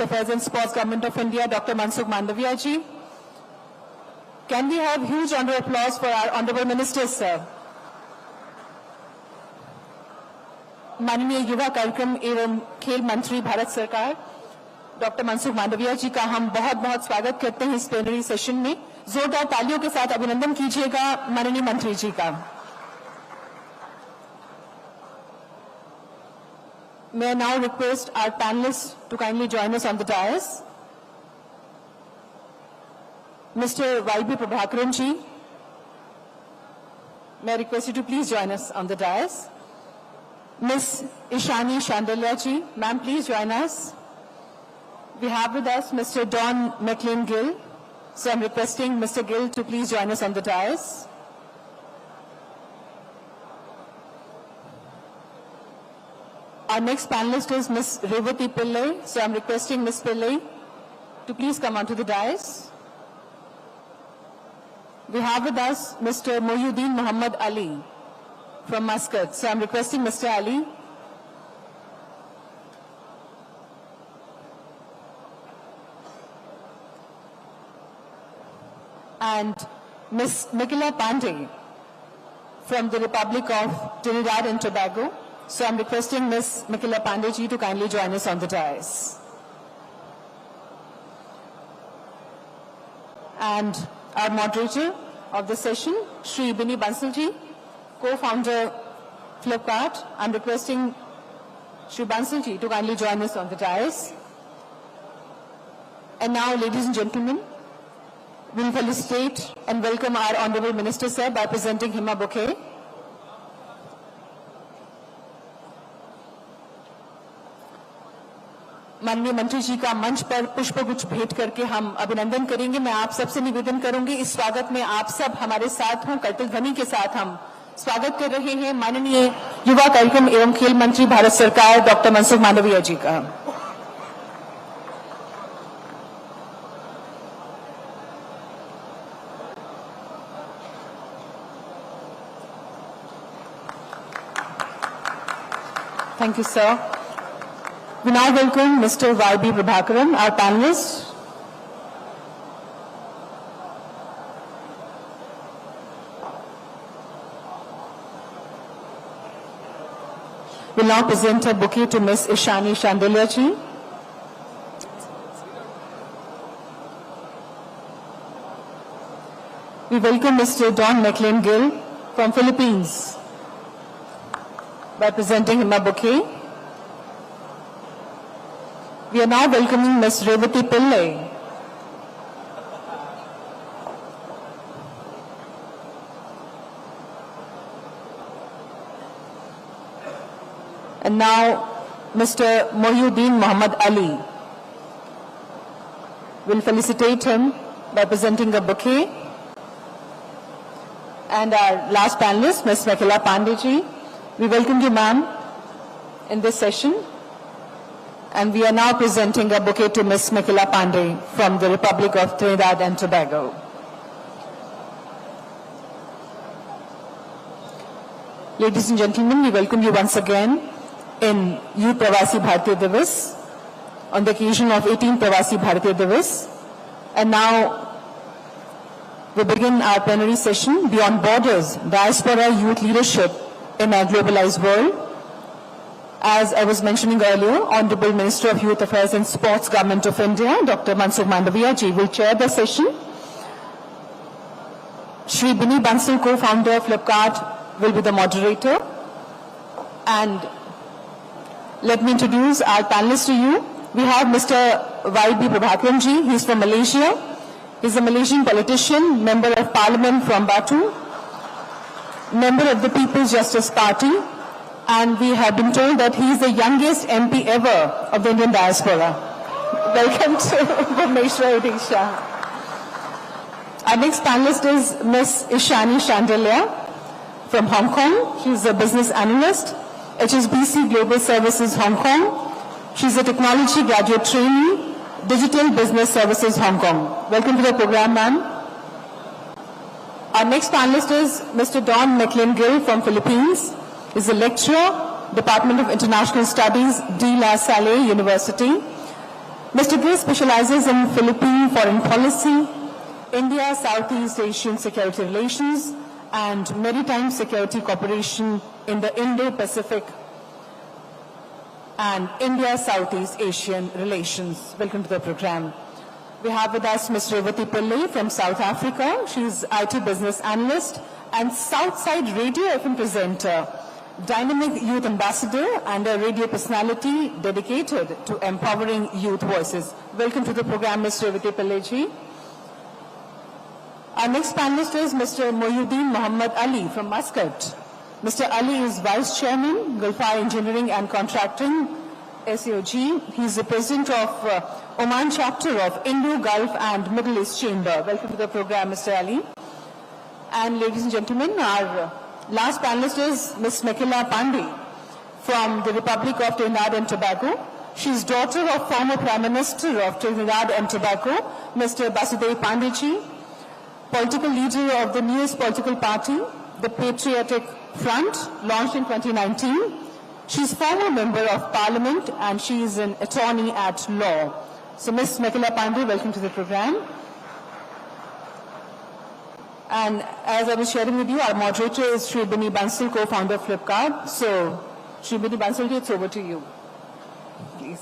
Affairs and Sports, Government of India, Dr. Mansukh Mandaviya ji. Can we have huge round of applause for our Honorable Ministers, sir? माननीय युवा कार्यक्रम एवं खेल मंत्री भारत सरकार doctor Mansukh Mandaviya जी का हम बहुत बहुत स्वागत करते हैं इस प्लेनरी सेशन में। जोरदार तालियों के साथ अभिनंदन कीजिएगा माननीय मंत्री जी का। May I now request our panelists to kindly join us on the dais. Mr. Y.B. Prabhakaran ji, may I request you to please join us on the dais. Ms. Ishani Shandalya ji, ma'am, please join us. We have with us Mr. Don McLean Gill, so I'm requesting Mr. Gill to please join us on the dais. Our next panelist is Ms. Revati Pillai, so I'm requesting Ms. Pillai to please come onto the dais. We have with us Mr. Mohyuddin Muhammad Ali from Muscat, so I'm requesting Mr. Ali. And Ms. Nikhila Pandey from the Republic of Trinidad and Tobago. So I'm requesting Ms. Nikhila Pandey ji to kindly join us on the dais. And our moderator of the session, Shri Bini Bansal ji, co-founder Flipkart. I'm requesting Shri Bansal ji to kindly join us on the dais. And now, ladies and gentlemen, we'll felicitate and welcome our Honorable Minister, sir, by presenting him a bouquet. माननीय मंत्री जी का मंच पर पुष्पगुच्छ भेंट करके हम अभिनंदन करेंगे। मैं आप सबसे निवेदन करूंगी इस स्वागत में आप सब हमारे साथ हों। करतल ध्वनि के साथ हम स्वागत कर रहे हैं माननीय युवा कार्यक्रम एवं खेल मंत्री भारत सरकार डॉक्टर मनसुख मांडविया जी का। Thank you, sir. We now welcome Mr. Y.B. Prabhakaran, our panelist. We'll now present a bouquet to Ms. Ishani Shandalya ji. We welcome Mr. Don McLean Gill from Philippines by presenting him a bouquet. We are now welcoming Ms. Revati Pillai. And now Mr. Mohyuddin Muhammad Ali. We'll felicitate him by presenting a bouquet. And our last panelist, Ms. Nikhila Pandey ji. We welcome you, ma'am, in this session. And we are now presenting a bouquet to Ms. Nikhila Pandey from the Republic of Trinidad and Tobago. Ladies and gentlemen, we welcome you once again in Youth Pravasi Bharatiya Divas on the occasion of 18th Pravasi Bharatiya Divas. And now we begin our plenary session, Beyond Borders, Diaspora Youth Leadership in a Globalized World. As I was mentioning earlier, Honorable Minister of Youth Affairs and Sports, Government of India, Dr. Mansukh Mandaviya ji will chair the session. Shri Bini Bansal, co-founder of Flipkart, will be the moderator. And let me introduce our panelists to you. We have Mr. Y.B. Prabhakaran ji. He's from Malaysia. He's a Malaysian politician, member of Parliament from Batu, member of the People's Justice Party, and we have been told that he is the youngest MP ever of the Indian diaspora. Welcome to Bhubaneswar, Odisha. Our next panelist is Ms. Ishani Shandalya from Hong Kong. She is a business analyst, HSBC Global Services Hong Kong. She is a technology graduate trainee, Digital Business Services Hong Kong. Welcome to the program, ma'am. Our next panelist is Mr. Don McLean Gill from Philippines. Is a lecturer, Department of International Studies, De La Salle University. Mr. Gay specializes in Philippine foreign policy, India-Southeast Asian security relations, and maritime security cooperation in the Indo-Pacific and India-Southeast Asian relations. Welcome to the program. We have with us Ms. Revati Pillai from South Africa. She is IT business analyst and Southside Radio FM presenter, dynamic youth ambassador, and a radio personality dedicated to empowering youth voices. Welcome to the program, Ms. Revati Pillai ji. Our next panelist is Mr. Mohyuddin Muhammad Ali from Muscat. Mr. Ali is Vice Chairman, Gulfi Engineering and Contracting, SEOG. He is the President of Oman Chapter of Indo-Gulf and Middle East Chamber. Welcome to the program, Mr. Ali. And ladies and gentlemen, our last panelist is Ms. Mekila Pandey from the Republic of Trinidad and Tobago. She is daughter of former Prime Minister of Trinidad and Tobago, Mr. Basudev Pandeyji, political leader of the newest political party, the Patriotic Front, launched in 2019. She is former member of Parliament and she is an attorney at law. So Ms. Mekila Pandey, welcome to the program. And as I was sharing with you, our moderator is Shri Bini Bansal, co-founder of Flipkart. So, Shri Bini Bansal, it's over to you. Please.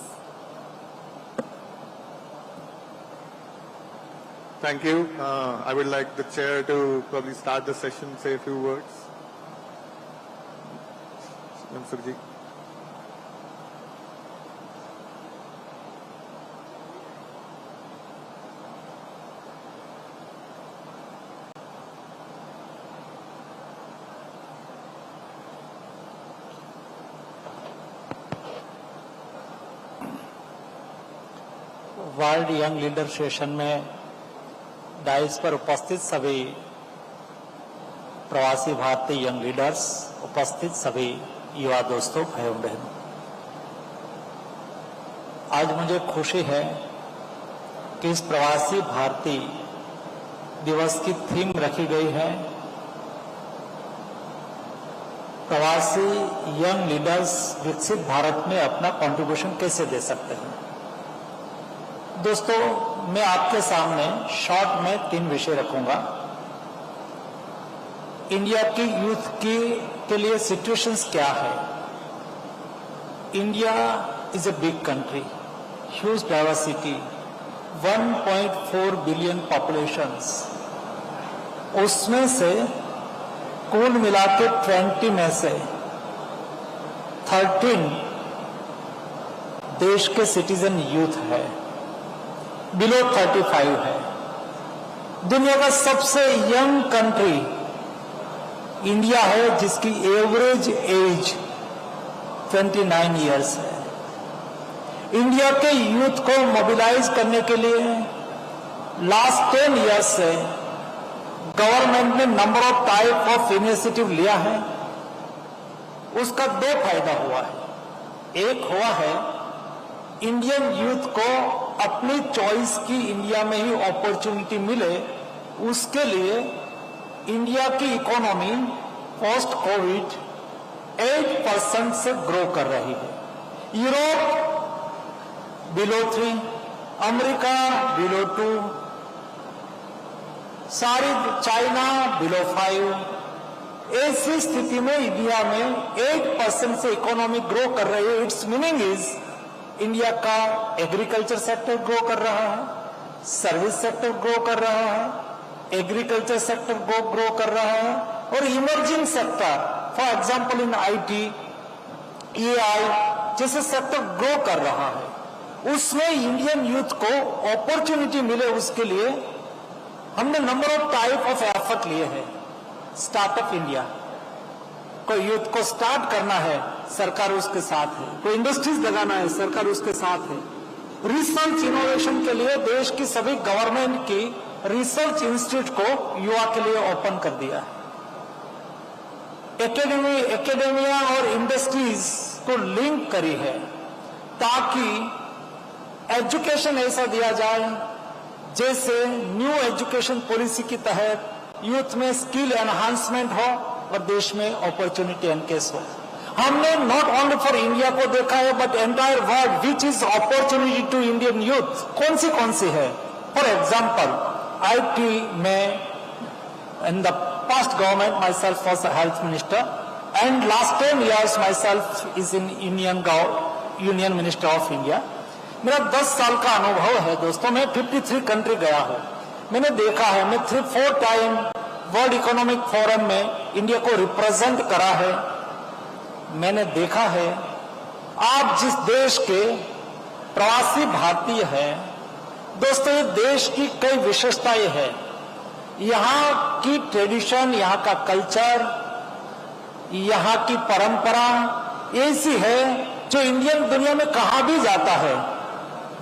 Thank you. I would like the chair to probably start the session, say a few words. Mansur-ji. World young leader session में dice पर उपस्थित सभी प्रवासी भारतीय young leaders, उपस्थित सभी युवा दोस्तों, भाइयों बहनों, आज मुझे खुशी है कि इस प्रवासी भारतीय दिवस की थीम रखी गई है प्रवासी यंग लीडर्स विकसित भारत में अपना कंट्रीब्यूशन कैसे दे सकते हैं। दोस्तों, मैं आपके सामने शॉर्ट में 3 विषय रखूंगा। इंडिया की यूथ के लिए सिचुएशंस क्या है। India is a big country, huge diversity, 1.4 billion populations, उसमें से कुल मिला के 20 में से 13 देश के सिटीजन यूथ है, बिलो 35 है। दुनिया का सबसे यंग कंट्री इंडिया है, जिसकी एवरेज एज 29 इयर्स है। इंडिया के यूथ को मोबिलाइज करने के लिए लास्ट 10 इयर्स से गवर्नमेंट ने number of type of initiative लिया है। उसका 2 फायदा हुआ है। एक हुआ है इंडियन यूथ को अपनी चॉइस की इंडिया में ही अपॉर्चुनिटी मिले, उसके लिए इंडिया की इकोनॉमी पोस्ट कोविड 8% से ग्रो कर रही है। यूरोप बिलो 3, अमेरिका बिलो 2, सारी चाइना बिलो 5। ऐसी स्थिति में इंडिया में 8% से इकोनॉमी ग्रो कर रही है। इट्स मीनिंग इज इंडिया का एग्रीकल्चर सेक्टर ग्रो कर रहा है, सर्विस सेक्टर ग्रो कर रहा है, एग्रीकल्चर सेक्टर ग्रो कर रहा है, और emerging sector for example in IT, AI जैसे सेक्टर ग्रो कर रहा है। उसमें इंडियन यूथ को अपॉर्चुनिटी मिले, उसके लिए हमने number of type of effort लिए हैं। स्टार्टअप इंडिया, कोई यूथ को स्टार्ट करना है, सरकार उसके साथ है। कोई इंडस्ट्रीज लगाना है, सरकार उसके साथ है। रिसर्च इनोवेशन के लिए देश की सभी गवर्नमेंट की रिसर्च इंस्टीट्यूट को युवा के लिए ओपन कर दिया है। एकेडेमिया और इंडस्ट्रीज को लिंक करी है, ताकि एजुकेशन ऐसा दिया जाए जैसे न्यू एजुकेशन पॉलिसी के तहत यूथ में स्किल एनहांसमेंट हो और देश में अपॉर्चुनिटी एनकेस हो। हमने नॉट ओनली फॉर इंडिया को देखा है but entire world which is opportunity to Indian youth कौन सी है. फॉर एग्जाम्पल आईटी में in the past government myself was a health minister and last 10 years myself is in union minister of India. मेरा 10 साल का अनुभव है दोस्तों. मैं 53 कंट्री गया हूं. मैंने देखा है, मैं 3-4 टाइम वर्ल्ड इकोनॉमिक फोरम में इंडिया को रिप्रेजेंट करा है. मैंने देखा है आप जिस देश के प्रवासी भारतीय हैं दोस्तों, ये देश की कई विशेषताएं हैं. यहाँ की ट्रेडिशन, यहाँ का कल्चर, यहाँ की परंपरा ऐसी है जो इंडियन दुनिया में कहां भी जाता है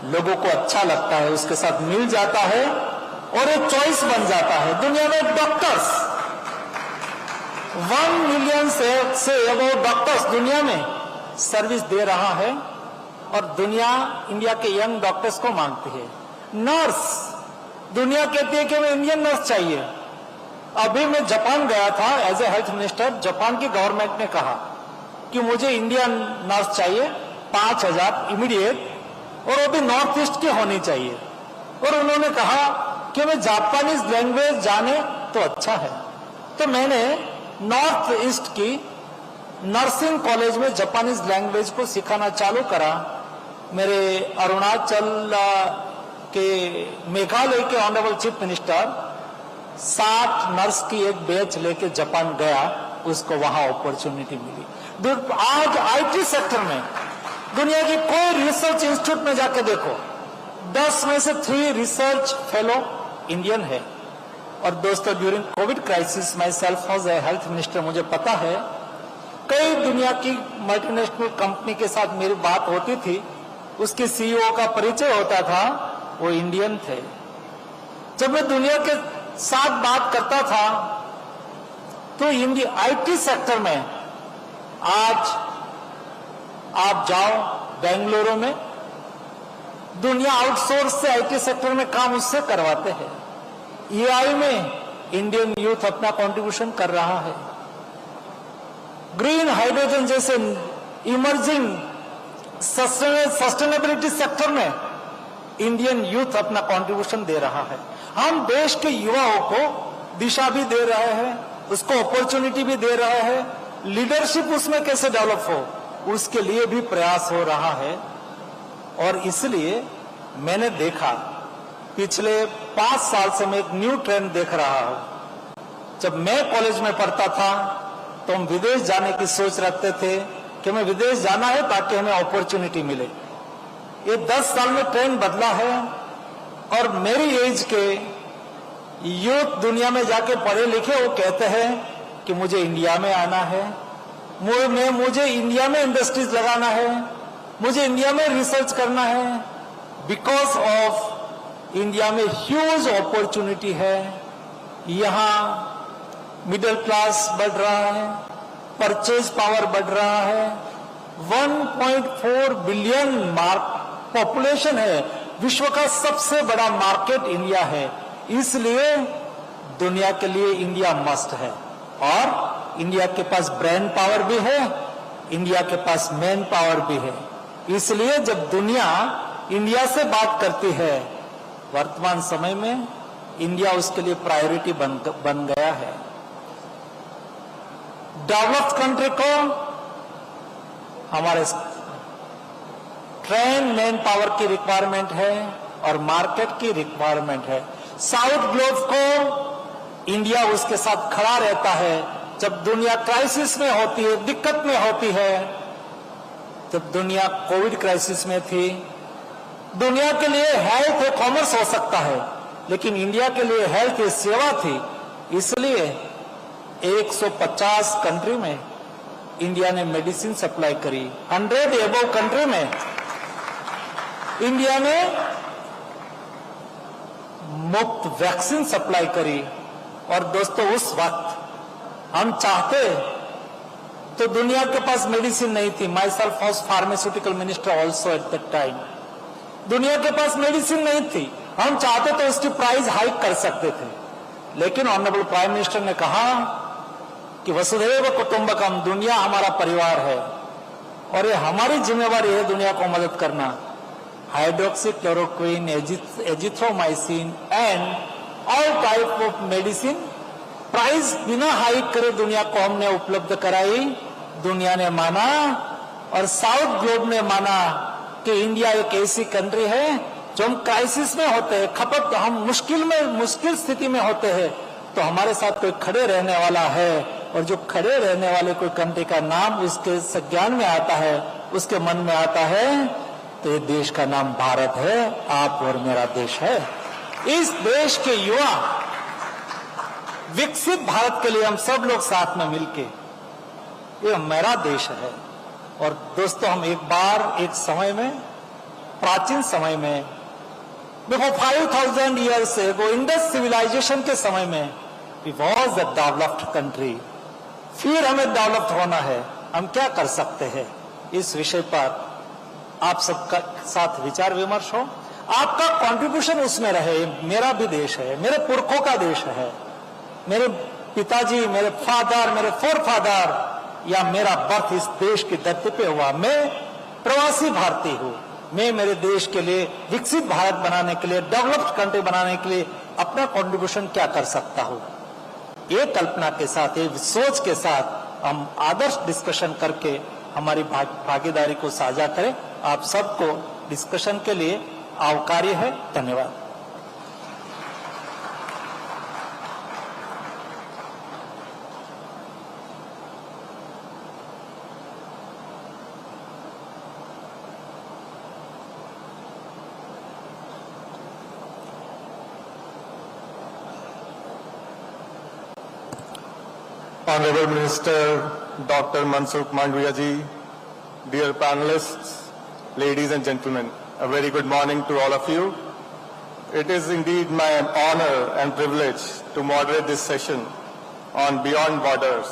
लोगों को अच्छा लगता है, उसके साथ मिल जाता है और एक चॉइस बन जाता है. दुनिया में डॉक्टर्स 1 मिलियन से अबव डॉक्टर्स दुनिया में सर्विस दे रहा है और दुनिया इंडिया के यंग डॉक्टर्स को मांगती है. नर्स, दुनिया कहती है कि हमें इंडियन नर्स चाहिए. अभी मैं जापान गया था as a health minister. Japan की गवर्नमेंट ने कहा कि मुझे इंडियन नर्स चाहिए 5,000 इमीडिएट और वो भी नॉर्थ ईस्ट की होनी चाहिए. और उन्होंने कहा कि हमें जापानीज लैंग्वेज जाने तो अच्छा है. तो मैंने नॉर्थ ईस्ट की नर्सिंग कॉलेज में जापानीज लैंग्वेज को सिखाना चालू करा. मेरे अरुणाचल के मेघालय के ऑनरेबल चीफ मिनिस्टर 60 नर्स की एक बैच लेके जापान गया, उसको वहां अपॉर्चुनिटी मिली. आज आईटी सेक्टर में दुनिया की कोई रिसर्च इंस्टीट्यूट में जाके देखो 10 में से 3 रिसर्च फेलो इंडियन है. और दोस्तों during Covid crisis my self was a health minister, मुझे पता है कई दुनिया की मल्टीनेशनल कंपनी के साथ मेरी बात होती थी, उसके सीईओ का परिचय होता था, वो इंडियन थे. जब मैं दुनिया के साथ बात करता था तो इंडिया आईटी सेक्टर में आज आप जाओ बेंगलुरु में, दुनिया आउटसोर्स से आईटी सेक्टर में काम उससे करवाते हैं. एआई में इंडियन यूथ अपना कंट्रीब्यूशन कर रहा है. ग्रीन हाइड्रोजन जैसे इमर्जिंग सस्टेनेबिलिटी सेक्टर में इंडियन यूथ अपना कंट्रीब्यूशन दे रहा है. हम देश के युवाओं को दिशा भी दे रहे हैं, उसको अपॉर्चुनिटी भी दे रहे हैं. लीडरशिप उसमें कैसे डेवलप हो उसके लिए भी प्रयास हो रहा है. और इसलिए मैंने देखा पिछले 5 साल से मैं एक न्यू ट्रेंड देख रहा हूं. जब मैं कॉलेज में पढ़ता था तो हम विदेश जाने की सोच रखते थे कि हमें विदेश जाना है ताकि हमें अपॉर्चुनिटी मिले. ये 10 साल में ट्रेंड बदला है और मेरी एज के यूथ दुनिया में जाके पढ़े लिखे वो कहते हैं कि मुझे इंडिया में आना है, मुझे इंडिया में इंडस्ट्रीज लगाना है, मुझे इंडिया में रिसर्च करना है. बिकॉज ऑफ इंडिया में ह्यूज अपॉर्चुनिटी है. यहाँ मिडिल क्लास बढ़ रहा है, परचेज पावर बढ़ रहा है. 1.4 बिलियन पॉपुलेशन है. विश्व का सबसे बड़ा मार्केट इंडिया है. इसलिए दुनिया के लिए इंडिया मस्ट है. और इंडिया के पास ब्रेन पावर भी है, इंडिया के पास मैन पावर भी है. इसलिए जब दुनिया इंडिया से बात करती है वर्तमान समय में इंडिया उसके लिए प्रायोरिटी बन गया है. डेवलप्ड कंट्री को हमारे ट्रेन मैन पावर की रिक्वायरमेंट है और मार्केट की रिक्वायरमेंट है. साउथ ग्लोब को इंडिया उसके साथ खड़ा रहता है जब दुनिया क्राइसिस में होती है, दिक्कत में होती है. जब दुनिया कोविड क्राइसिस में थी, दुनिया के लिए हेल्थ है, कॉमर्स हो सकता है, लेकिन इंडिया के लिए हेल्थ एक सेवा थी. इसलिए 150 कंट्री में इंडिया ने मेडिसिन सप्लाई करी. 100 एबव कंट्री में इंडिया ने मुफ्त वैक्सीन सप्लाई करी. और दोस्तों उस वक्त हम चाहते तो दुनिया के पास मेडिसिन नहीं थी. My self was pharmaceutical minister also at that time. दुनिया के पास मेडिसिन नहीं थी. हम चाहते तो उसकी प्राइस हाइक कर सकते थे, लेकिन ऑनरेबल प्राइम मिनिस्टर ने कहा कि वसुधैव कुटुंबकम, दुनिया हमारा परिवार है और ये हमारी जिम्मेवारी है दुनिया को मदद करना। Hydroxy chloroquine, azithromycin and all type of medicine price बिना हाइक करे दुनिया को हमने उपलब्ध कराई। दुनिया ने माना और साउथ ग्लोब ने माना कि इंडिया एक ऐसी कंट्री है जो हम क्राइसिस में होते हैं, खपत हम मुश्किल स्थिति में होते हैं तो हमारे साथ कोई खड़े रहने वाला है, और जो खड़े रहने वाले कोई कंट्री का नाम उसके संज्ञान में आता है, उसके मन में आता है, तो ये देश का नाम भारत है, आप और मेरा देश है। इस देश के युवा विकसित भारत के लिए हम सब लोग साथ में मिलके, ये मेरा देश है। और दोस्तों, हम एक बार एक समय में, प्राचीन समय में, before 5000 years ago, Indus civilisation के समय में, we was a developed country. फिर हमें डेवलप्ड होना है, हम क्या कर सकते हैं, इस विषय पर आप सबका साथ विचार विमर्श हो, आपका कंट्रीब्यूशन उसमें रहे। मेरा भी देश है, मेरे पुरखों का देश है, मेरे पिताजी, मेरे फादर, मेरे फोर फादर, या मेरा बर्थ इस देश की धरती पे हुआ। मैं प्रवासी भारतीय हूं। मैं मेरे देश के लिए, विकसित भारत बनाने के लिए, डेवलप्ड कंट्री बनाने के लिए अपना कंट्रीब्यूशन क्या कर सकता हूं, ये कल्पना के साथ, ये सोच के साथ हम आदर्श डिस्कशन करके हमारी भागीदारी को साझा करें। आप सबको डिस्कशन के लिए आवकार्य है। धन्यवाद। Honorable Minister Dr. Mansukh Mandviya ji, dear panelists, ladies and gentlemen, a very good morning to all of you. It is indeed my honor and privilege to moderate this session on Beyond Borders,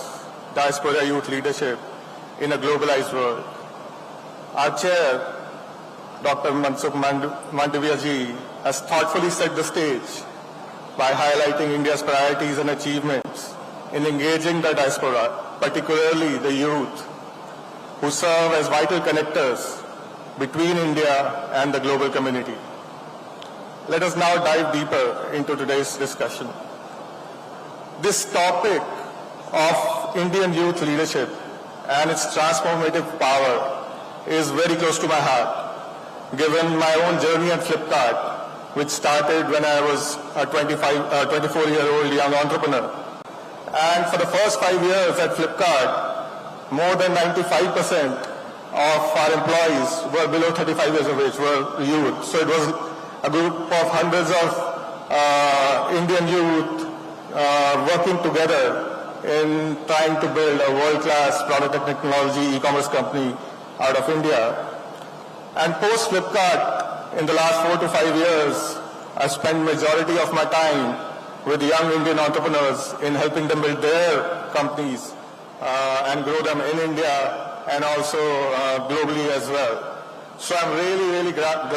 Diaspora Youth Leadership in a Globalized World. Our chair, Dr. Mansukh Mandviya ji, has thoughtfully set the stage by highlighting India's priorities and achievements in engaging the diaspora, particularly the youth, who serve as vital connectors between India and the global community. Let us now dive deeper into today's discussion. This topic of Indian youth leadership and its transformative power is very close to my heart, given my own journey at Flipkart, which started when I was a 24-year-old young entrepreneur. And for the first 5 years at Flipkart, more than 95% of our employees were below 35 years of age, were youth. So it was a group of hundreds of Indian youth working together in trying to build a world-class product and technology e-commerce company out of India. And post-Flipkart, in the last 4 to 5 years, I spent majority of my time with young Indian entrepreneurs in helping them build their companies and grow them in India and also globally as well. So I'm really glad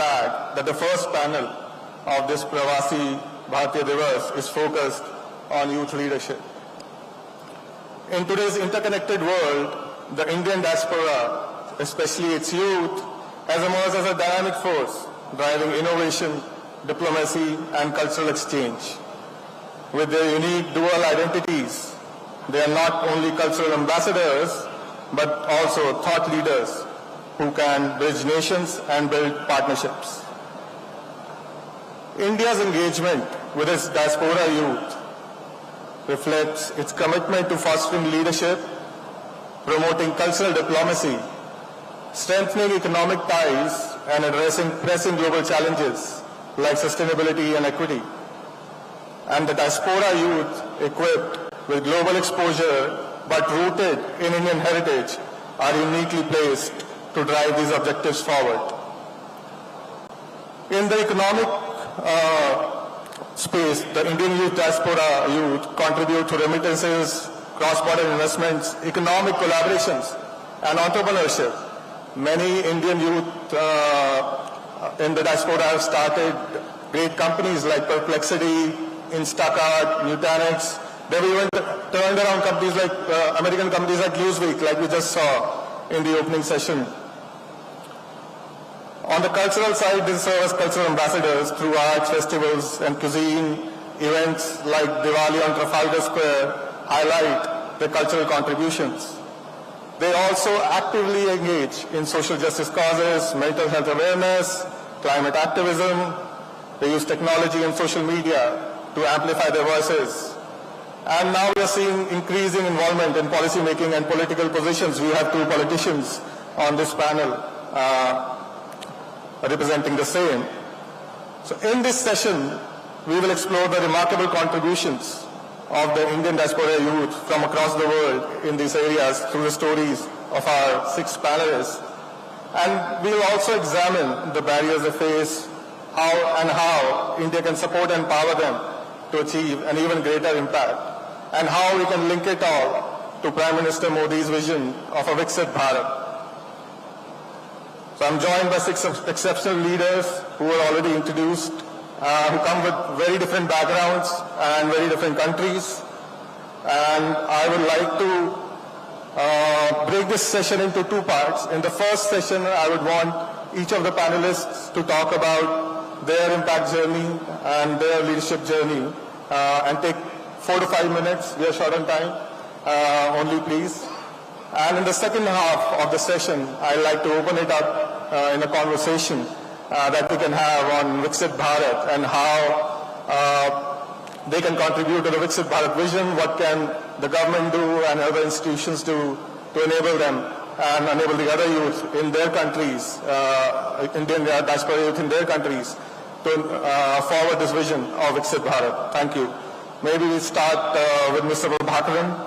that the first panel of this Pravasi Bharatiya Divas is focused on youth leadership. In today's interconnected world, the Indian diaspora, especially its youth, has emerged as a dynamic force driving innovation, diplomacy and cultural exchange. With their unique dual identities, they are not only cultural ambassadors, but also thought leaders who can bridge nations and build partnerships. India's engagement with its diaspora youth reflects its commitment to fostering leadership, promoting cultural diplomacy, strengthening economic ties, and addressing pressing global challenges like sustainability and equity. And the diaspora youth, equipped with global exposure but rooted in Indian heritage, are uniquely placed to drive these objectives forward. In the economic space, the Indian youth diaspora youth contribute to remittances, cross-border investments, economic collaborations, and entrepreneurship. Many Indian youth in the diaspora have started great companies like Perplexity, Instacart, Nutanix, They've even turned around companies like American companies like Newsweek, like we just saw in the opening session. On the cultural side, they serve as cultural ambassadors through arts, festivals, and cuisine. Events like Diwali on Trafalgar Square highlight their cultural contributions. They also actively engage in social justice causes, mental health awareness, climate activism. They use technology and social media to amplify their voices. And now we are seeing increasing involvement in policy making and political positions. We have two politicians on this panel representing the same. So in this session, we will explore the remarkable contributions of the Indian diaspora youth from across the world in these areas through the stories of our 6 panelists. And we will also examine the barriers they face, how India can support and empower them to achieve an even greater impact, and how we can link it all to Prime Minister Modi's vision of a Viksit Bharat. So I'm joined by 6 exceptional leaders who were already introduced, who come with very different backgrounds and very different countries. And I would like to break this session into 2 parts. In the first session, I would want each of the panelists to talk about their impact journey and their leadership journey, and take 4 to 5 minutes. We are short on time, only please. And in the second half of the session, I'd like to open it up in a conversation that we can have on Viksit Bharat and how they can contribute to the Viksit Bharat vision, what can the government do and other institutions do to enable them and enable the other youth in their countries, Indian diaspora youth in their countries, to forward this vision of Viksit Bharat. Thank you. Maybe we start with Mr. Prabhakaran.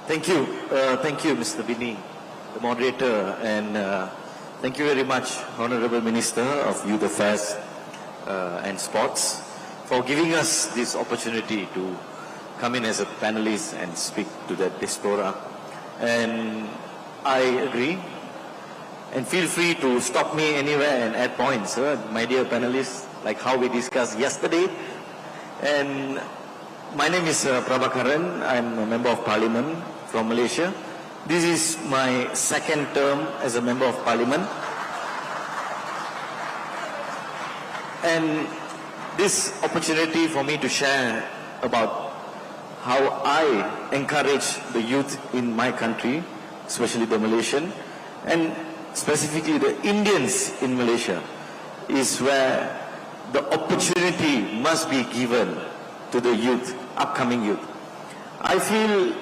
Thank you, Mr. Bini, the moderator, and thank you very much, Honorable Minister of Youth Affairs and Sports, for giving us this opportunity to come in as a panelist and speak to the Diaspora. And I agree, and feel free to stop me anywhere and add points, my dear panelists, like how we discussed yesterday. And my name is Prabhakaran. I'm a Member of Parliament from Malaysia. This is my 2nd term as a Member of Parliament. And this opportunity for me to share about how I encourage the youth in my country, especially the Malaysian, and specifically the Indians in Malaysia, is where the opportunity must be given to the youth, upcoming youth. I feel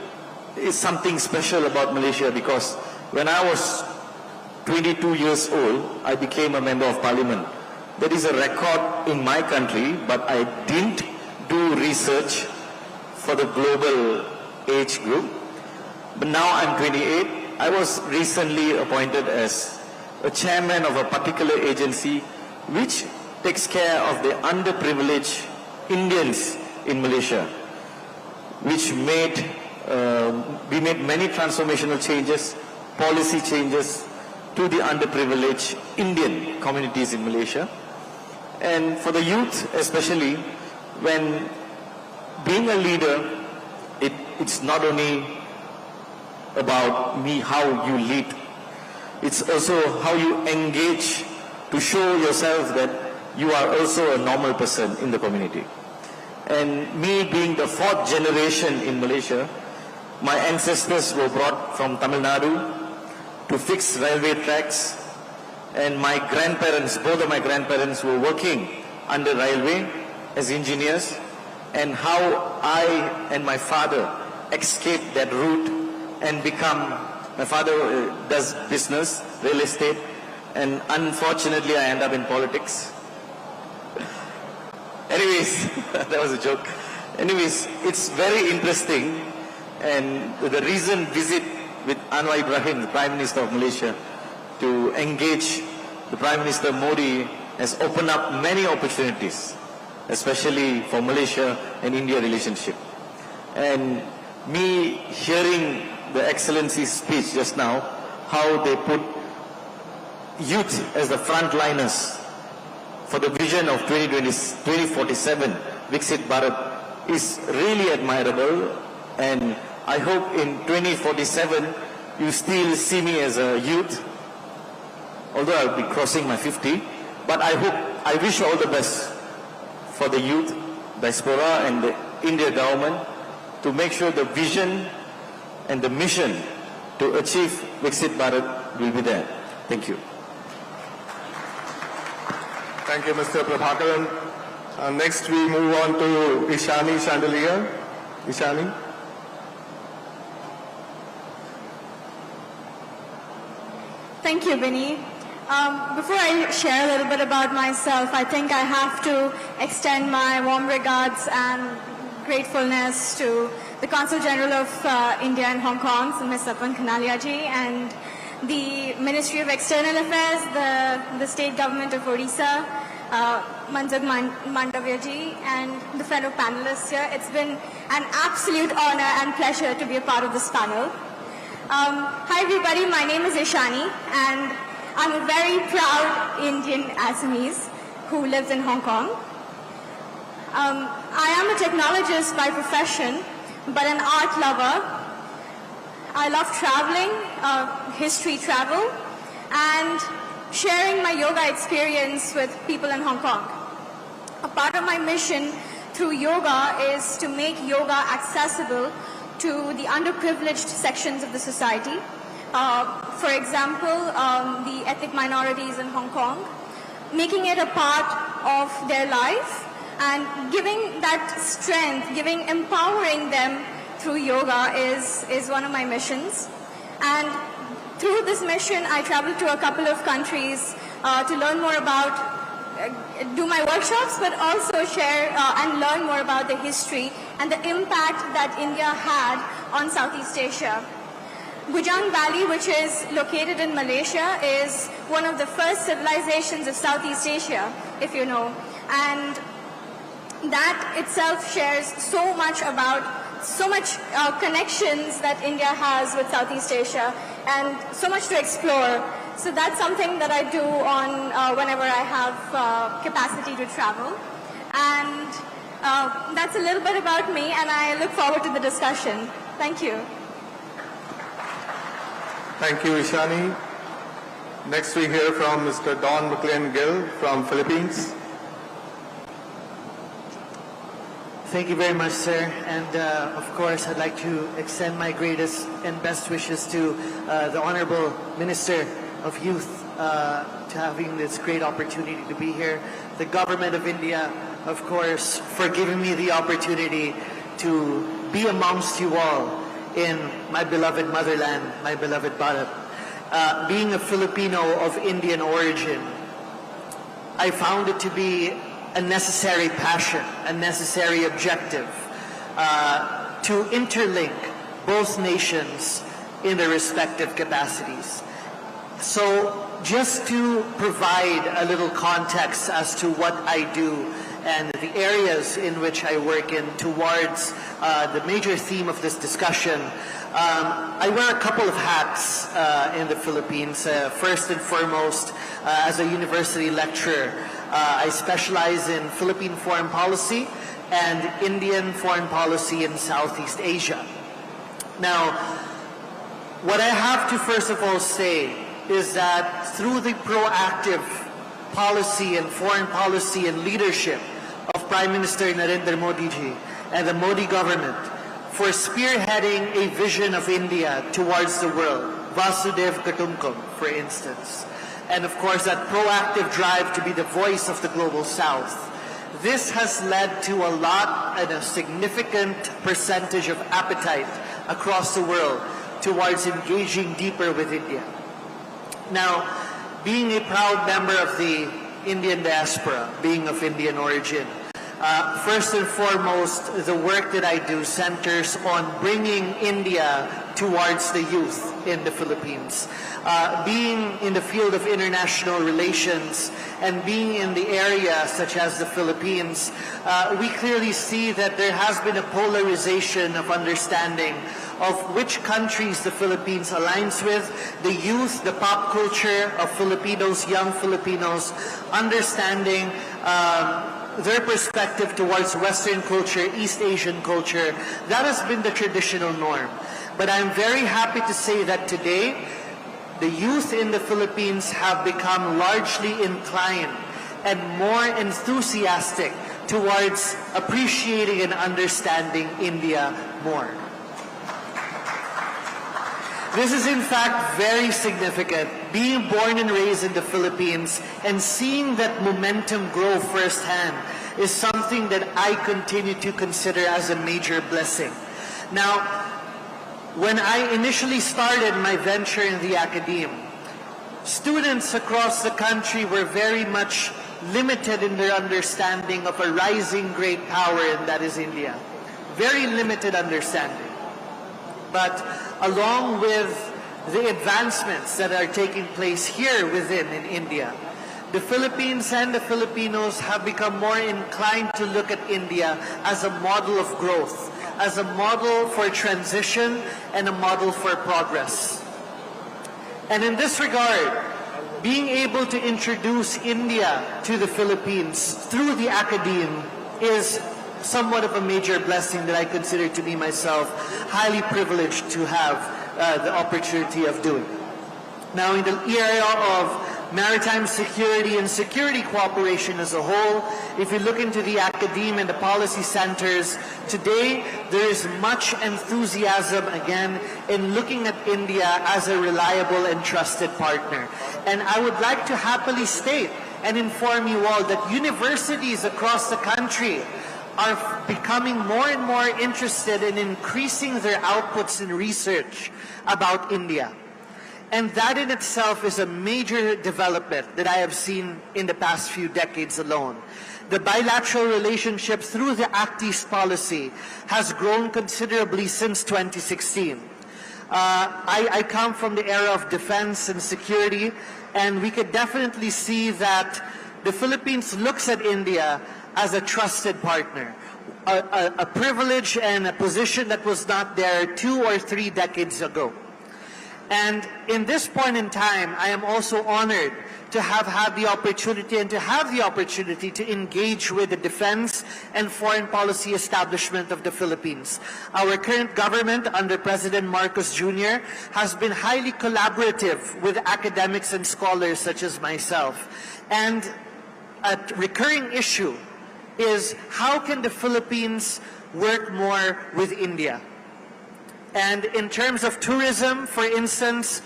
it's something special about Malaysia because when I was 22 years old, I became a Member of Parliament. That is a record in my country, but I didn't do research for the global age group. But now I'm 28. I was recently appointed as a chairman of a particular agency which takes care of the underprivileged Indians in Malaysia, which we made many transformational changes, policy changes to the underprivileged Indian communities in Malaysia. And for the youth especially, when being a leader, it's not only about how you lead, it's also how you engage to show yourself that you are also a normal person in the community. And me being the 4th generation in Malaysia, my ancestors were brought from Tamil Nadu to fix railway tracks, and my grandparents, both of my grandparents, were working under railway as engineers, and how I and my father escaped that route and my father does business, real estate, and unfortunately I end up in politics. Anyways, that was a joke. Anyways, it's very interesting, and the recent visit with Anwar Ibrahim, the Prime Minister of Malaysia, to engage the Prime Minister Modi has opened up many opportunities, especially for Malaysia and India relationship. And me hearing the Excellency's speech just now, how they put youth as the frontliners for the vision of 2047, Viksit Bharat, is really admirable, and I hope in 2047 you still see me as a youth, although I'll be crossing my 50, but I wish all the best for the youth, Diaspora and the India government to make sure the vision and the mission to achieve Viksit Bharat will be there. Thank you. Thank you, Mr. Prabhakaran. Next, we move on to Ishani Chandelier. Ishani. Thank you, Vinny. Before I share a little bit about myself, I think I have to extend my warm regards and gratefulness to the Consul General of India in Hong Kong, Ms. Satwan Kanalia ji, and the Ministry of External Affairs, the State Government of Odisha, Mansukh Mandavia ji, and the fellow panelists here. It's been an absolute honor and pleasure to be a part of this panel. Hi everybody, my name is Ishani, and I'm a very proud Indian Assamese who lives in Hong Kong. I am a technologist by profession, but an art lover. I love traveling, history travel, and sharing my yoga experience with people in Hong Kong. A part of my mission through yoga is to make yoga accessible to the underprivileged sections of the society. For example, the ethnic minorities in Hong Kong, making it a part of their life and giving that strength, empowering them through yoga is one of my missions. And through this mission, I traveled to a couple of countries to learn more about, do my workshops, but also share and learn more about the history and the impact that India had on Southeast Asia. Bujang Valley, which is located in Malaysia, is one of the first civilizations of Southeast Asia, if you know. And that itself shares so much connections that India has with Southeast Asia, and so much to explore. So that's something that I do on whenever I have capacity to travel. And that's a little bit about me, and I look forward to the discussion. Thank you. Thank you, Ishani. Next, we hear from Mr. Don McLean Gill from Philippines. Thank you very much, sir. And of course, I'd like to extend my greatest and best wishes to the Honorable Minister of Youth to having this great opportunity to be here. The Government of India, of course, for giving me the opportunity to be amongst you all in my beloved motherland, my beloved Bharat. Being a Filipino of Indian origin, I found it to be a necessary passion, a necessary objective to interlink both nations in their respective capacities. So just to provide a little context as to what I do and the areas in which I work in towards the major theme of this discussion, I wear a couple of hats in the Philippines. First and foremost, as a university lecturer, I specialize in Philippine foreign policy and Indian foreign policy in Southeast Asia. Now, what I have to first of all say is that through the proactive policy and foreign policy and leadership of Prime Minister Narendra Modi ji and the Modi government for spearheading a vision of India towards the world, Vasudev Kutumbakam, for instance, and of course that proactive drive to be the voice of the Global South. This has led to a lot and a significant percentage of appetite across the world towards engaging deeper with India. Now, being a proud member of the Indian diaspora, being of Indian origin, first and foremost, the work that I do centers on bringing India towards the youth in the Philippines. Being in the field of international relations and being in the area such as the Philippines, we clearly see that there has been a polarization of understanding of which countries the Philippines aligns with, the youth, the pop culture of Filipinos, young Filipinos, understanding their perspective towards Western culture, East Asian culture. That has been the traditional norm. But I'm very happy to say that today, the youth in the Philippines have become largely inclined and more enthusiastic towards appreciating and understanding India more. This is in fact very significant. Being born and raised in the Philippines and seeing that momentum grow firsthand is something that I continue to consider as a major blessing. Now, when I initially started my venture in the academe, students across the country were very much limited in their understanding of a rising great power, and that is India. Very limited understanding. But along with the advancements that are taking place here within in India, the Philippines and the Filipinos have become more inclined to look at India as a model of growth, as a model for transition and a model for progress. And in this regard, being able to introduce India to the Philippines through the academe is somewhat of a major blessing that I consider to be myself highly privileged to have the opportunity of doing. Now, in the area of maritime security and security cooperation as a whole, if you look into the academe and the policy centers, today there is much enthusiasm again in looking at India as a reliable and trusted partner. And I would like to happily state and inform you all that universities across the country are becoming more and more interested in increasing their outputs in research about India. And that in itself is a major development that I have seen in the past few decades alone. The bilateral relationship through the Act East policy has grown considerably since 2016. I come from the era of defense and security, and we could definitely see that the Philippines looks at India as a trusted partner, a privilege and a position that was not there 2 or 3 decades ago. And in this point in time, I am also honored to have had the opportunity and to have the opportunity to engage with the defense and foreign policy establishment of the Philippines. Our current government under President Marcos Jr. has been highly collaborative with academics and scholars such as myself. And a recurring issue is how can the Philippines work more with India? And in terms of tourism, for instance,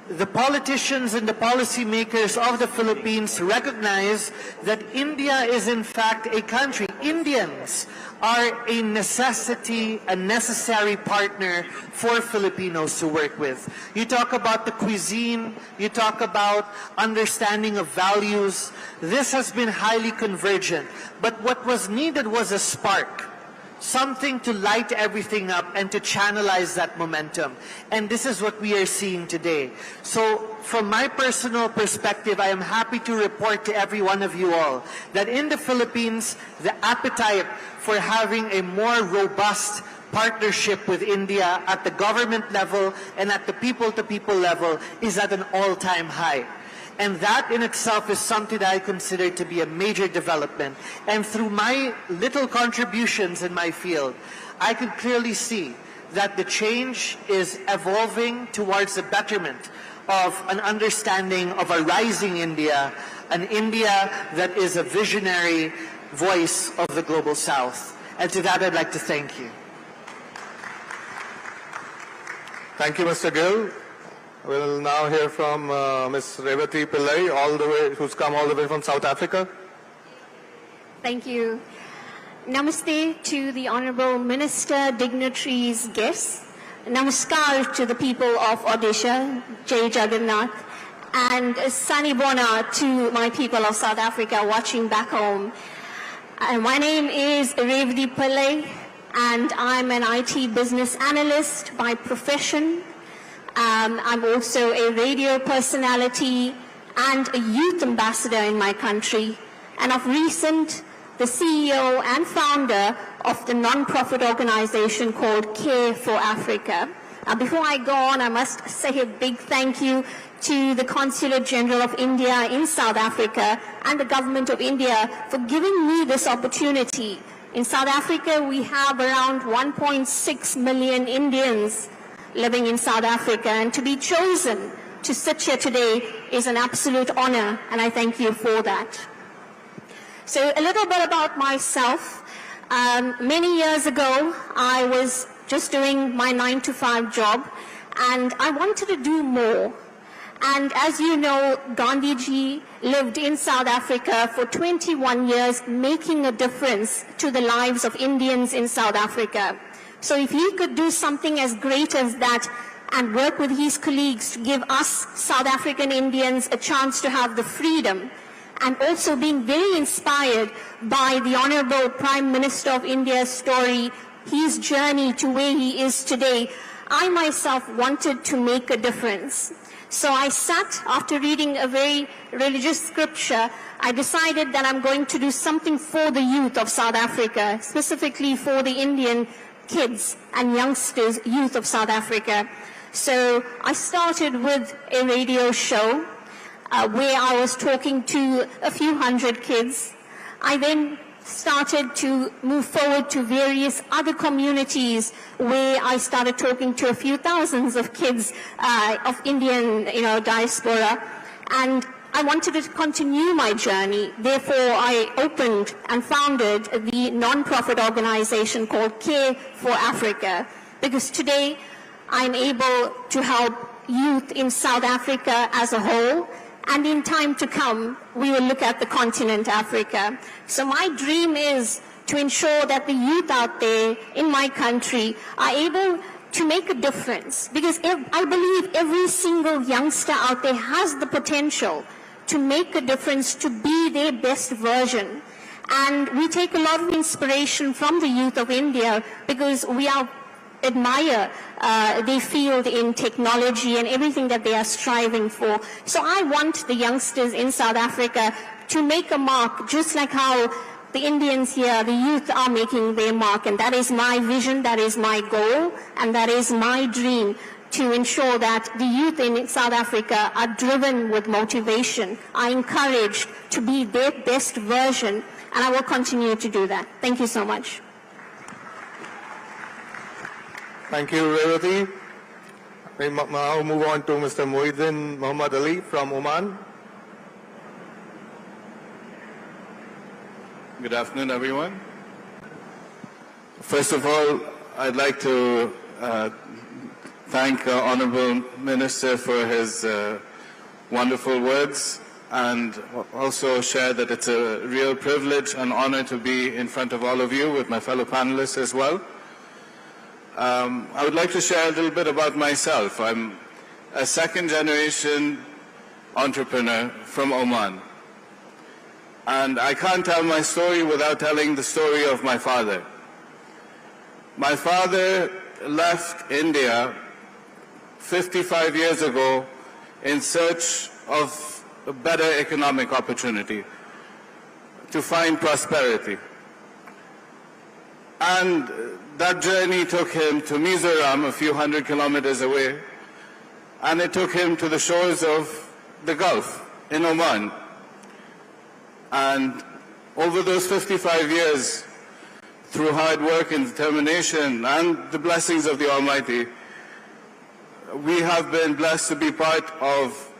the politicians and the policymakers of the Philippines recognize that India is in fact a country. Indians are a necessity, a necessary partner for Filipinos to work with. You talk about the cuisine, you talk about understanding of values. This has been highly convergent. But what was needed was a spark. Something to light everything up and to channelize that momentum. And this is what we are seeing today. So from my personal perspective, I am happy to report to every one of you all that in the Philippines, the appetite for having a more robust partnership with India at the government level and at the people-to-people level is at an all-time high. And that in itself is something that I consider to be a major development. And through my little contributions in my field, I can clearly see that the change is evolving towards the betterment of an understanding of a rising India, an India that is a visionary voice of the Global South. And to that, I'd like to thank you. Thank you, Mr. Gill. We'll now hear from Ms. Revati Pillai, who's come all the way from South Africa. Thank you. Namaste to the Honorable Minister, dignitaries, guests. Namaskar to the people of Odisha, Jai Jagannath. And Sani Bona to my people of South Africa watching back home. My name is Revati Pillai, and I'm an IT business analyst by profession. I'm also a radio personality and a youth ambassador in my country. And of recent, the CEO and founder of the non-profit organization called Care for Africa. Before I go on, I must say a big thank you to the Consulate General of India in South Africa and the Government of India for giving me this opportunity. In South Africa, we have around 1.6 million Indians living in South Africa, and to be chosen to sit here today is an absolute honor, and I thank you for that. So a little bit about myself. Many years ago, I was just doing my 9-to-5 job, and I wanted to do more. And as you know, Gandhiji lived in South Africa for 21 years, making a difference to the lives of Indians in South Africa. So if he could do something as great as that and work with his colleagues to give us South African Indians a chance to have the freedom, and also being very inspired by the Honorable Prime Minister of India's story, his journey to where he is today, I myself wanted to make a difference. So I sat, after reading a very religious scripture, I decided that I'm going to do something for the youth of South Africa, specifically for the Indian kids and youngsters, youth of South Africa. So I started with a radio show where I was talking to a few hundred kids. I then started to move forward to various other communities where I started talking to a few thousands of kids of Indian, diaspora. And I wanted to continue my journey. Therefore, I opened and founded the non-profit organization called Care for Africa, because today I'm able to help youth in South Africa as a whole, and in time to come, we will look at the continent Africa. So my dream is to ensure that the youth out there in my country are able to make a difference, because I believe every single youngster out there has the potential to make a difference, to be their best version. And we take a lot of inspiration from the youth of India, because we admire their field in technology and everything that they are striving for. So I want the youngsters in South Africa to make a mark, just like how the Indians here, the youth, are making their mark. And that is my vision, that is my goal, and that is my dream, to ensure that the youth in South Africa are driven with motivation, are encouraged to be their best version, and I will continue to do that. Thank you so much. Thank you, Revati. We now move on to Mr. Muhyiddin Muhammad Ali from Oman. Good afternoon, everyone. First of all, I'd like to thank Honorable Minister for his wonderful words, and also share that it's a real privilege and honor to be in front of all of you with my fellow panelists as well. I would like to share a little bit about myself. I'm a second-generation entrepreneur from Oman. And I can't tell my story without telling the story of my father. My father left India 55 years ago in search of a better economic opportunity, to find prosperity. And that journey took him to Mizoram, a few hundred kilometers away, and it took him to the shores of the Gulf in Oman. And over those 55 years, through hard work and determination and the blessings of the Almighty, we have been blessed to be part of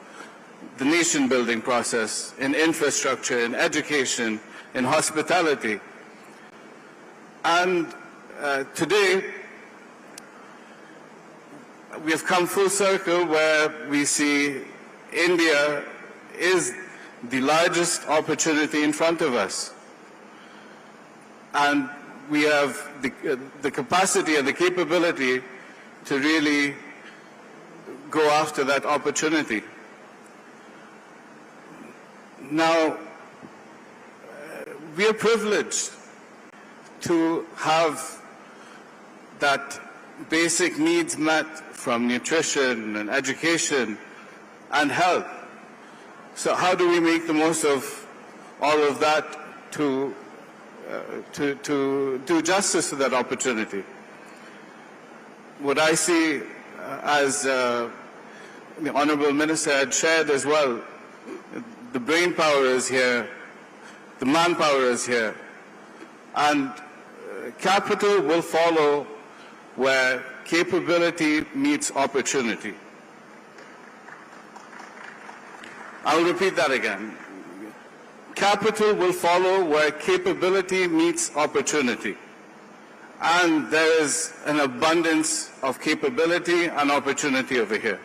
the nation-building process in infrastructure, in education, in hospitality. And today, we have come full circle where we see India is the largest opportunity in front of us. And we have the capacity and the capability to really go after that opportunity. Now, we are privileged to have that basic needs met from nutrition and education and health. So how do we make the most of all of that to to do justice to that opportunity. What I see as the Honourable Minister had shared as well, the brain power is here, the manpower is here, and capital will follow where capability meets opportunity. I'll repeat that again. Capital will follow where capability meets opportunity. And there is an abundance of capability and opportunity over here.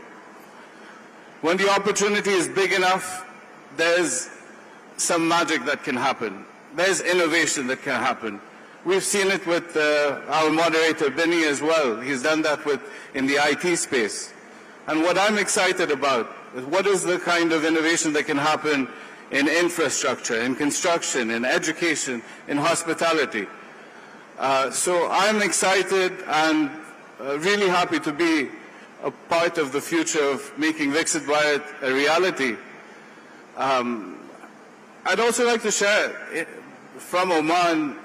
When the opportunity is big enough, there's some magic that can happen. There's innovation that can happen. We've seen it with our moderator, Binny, as well. He's done that in the IT space. And what I'm excited about is what is the kind of innovation that can happen in infrastructure, in construction, in education, in hospitality. So I'm excited and really happy to be a part of the future of making Viksit Bharat a reality. I'd also like to share from Oman,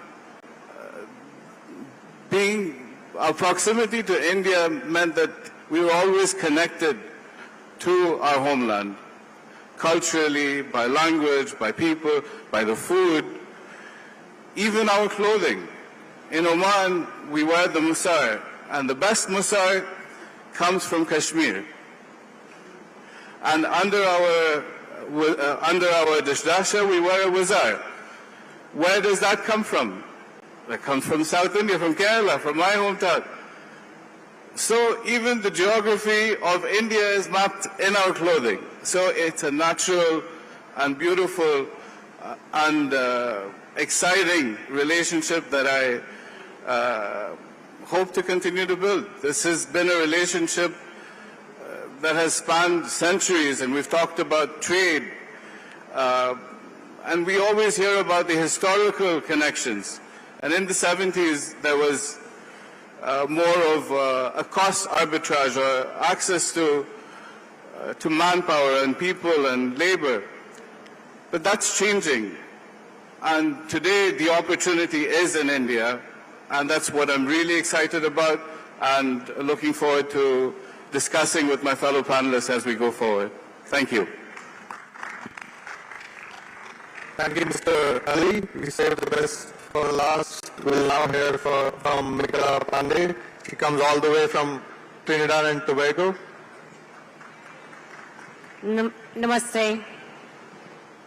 our proximity to India meant that we were always connected to our homeland, culturally, by language, by people, by the food, even our clothing. In Oman, we wear the musar, and the best musar comes from Kashmir. And under our dashdasha, we wear a wazar. Where does that come from? That comes from South India, from Kerala, from my hometown. So even the geography of India is mapped in our clothing. So it's a natural and beautiful and exciting relationship that I hope to continue to build. This has been a relationship that has spanned centuries, and we've talked about trade. And we always hear about the historical connections. And in the 70s, there was more of a cost arbitrage or access to manpower and people and labor. But that's changing. And today, the opportunity is in India, and that's what I'm really excited about and looking forward to discussing with my fellow panelists as we go forward. Thank you. Thank you, Mr. Ali. We saved the best for last. We'll now hear from Michaela Pandey. She comes all the way from Trinidad and Tobago. Namaste.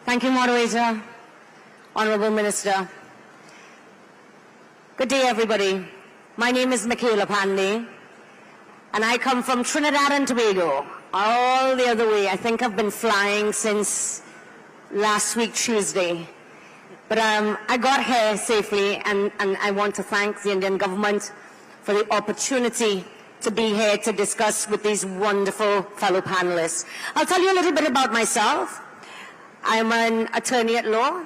Thank you, moderator, Honourable Minister. Good day, everybody. My name is Michaela Pandey, and I come from Trinidad and Tobago, all the other way. I think I've been flying since last week, Tuesday. But I got here safely, and I want to thank the Indian government for the opportunity to be here to discuss with these wonderful fellow panelists. I'll tell you a little bit about myself. I'm an attorney at law.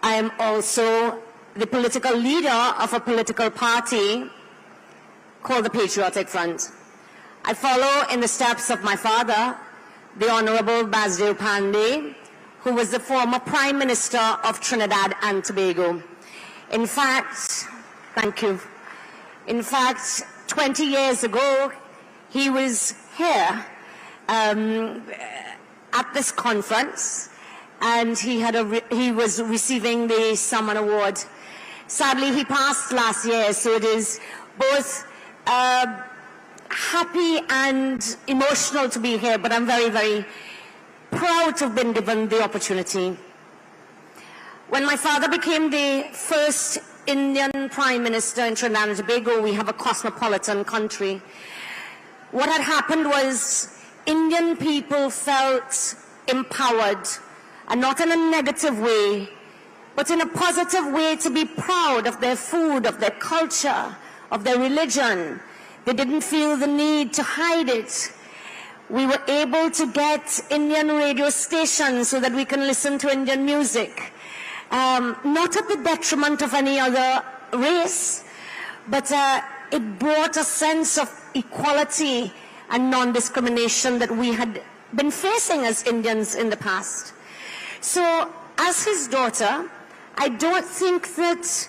I am also the political leader of a political party called the Patriotic Front. I follow in the steps of my father, the Honourable Basdev Pandey, who was the former Prime Minister of Trinidad and Tobago. In fact, thank you. In fact, 20 years ago, he was here at this conference, and he was receiving the Samman Award. Sadly, he passed last year, so it is both happy and emotional to be here, but I'm very, very proud to have been given the opportunity. When my father became the first Indian Prime Minister in Trinidad and Tobago, we have a cosmopolitan country. What had happened was Indian people felt empowered, and not in a negative way, but in a positive way, to be proud of their food, of their culture, of their religion. They didn't feel the need to hide it. We were able to get Indian radio stations so that we can listen to Indian music. Not at the detriment of any other race, but it brought a sense of equality and non-discrimination that we had been facing as Indians in the past. So, as his daughter, I don't think that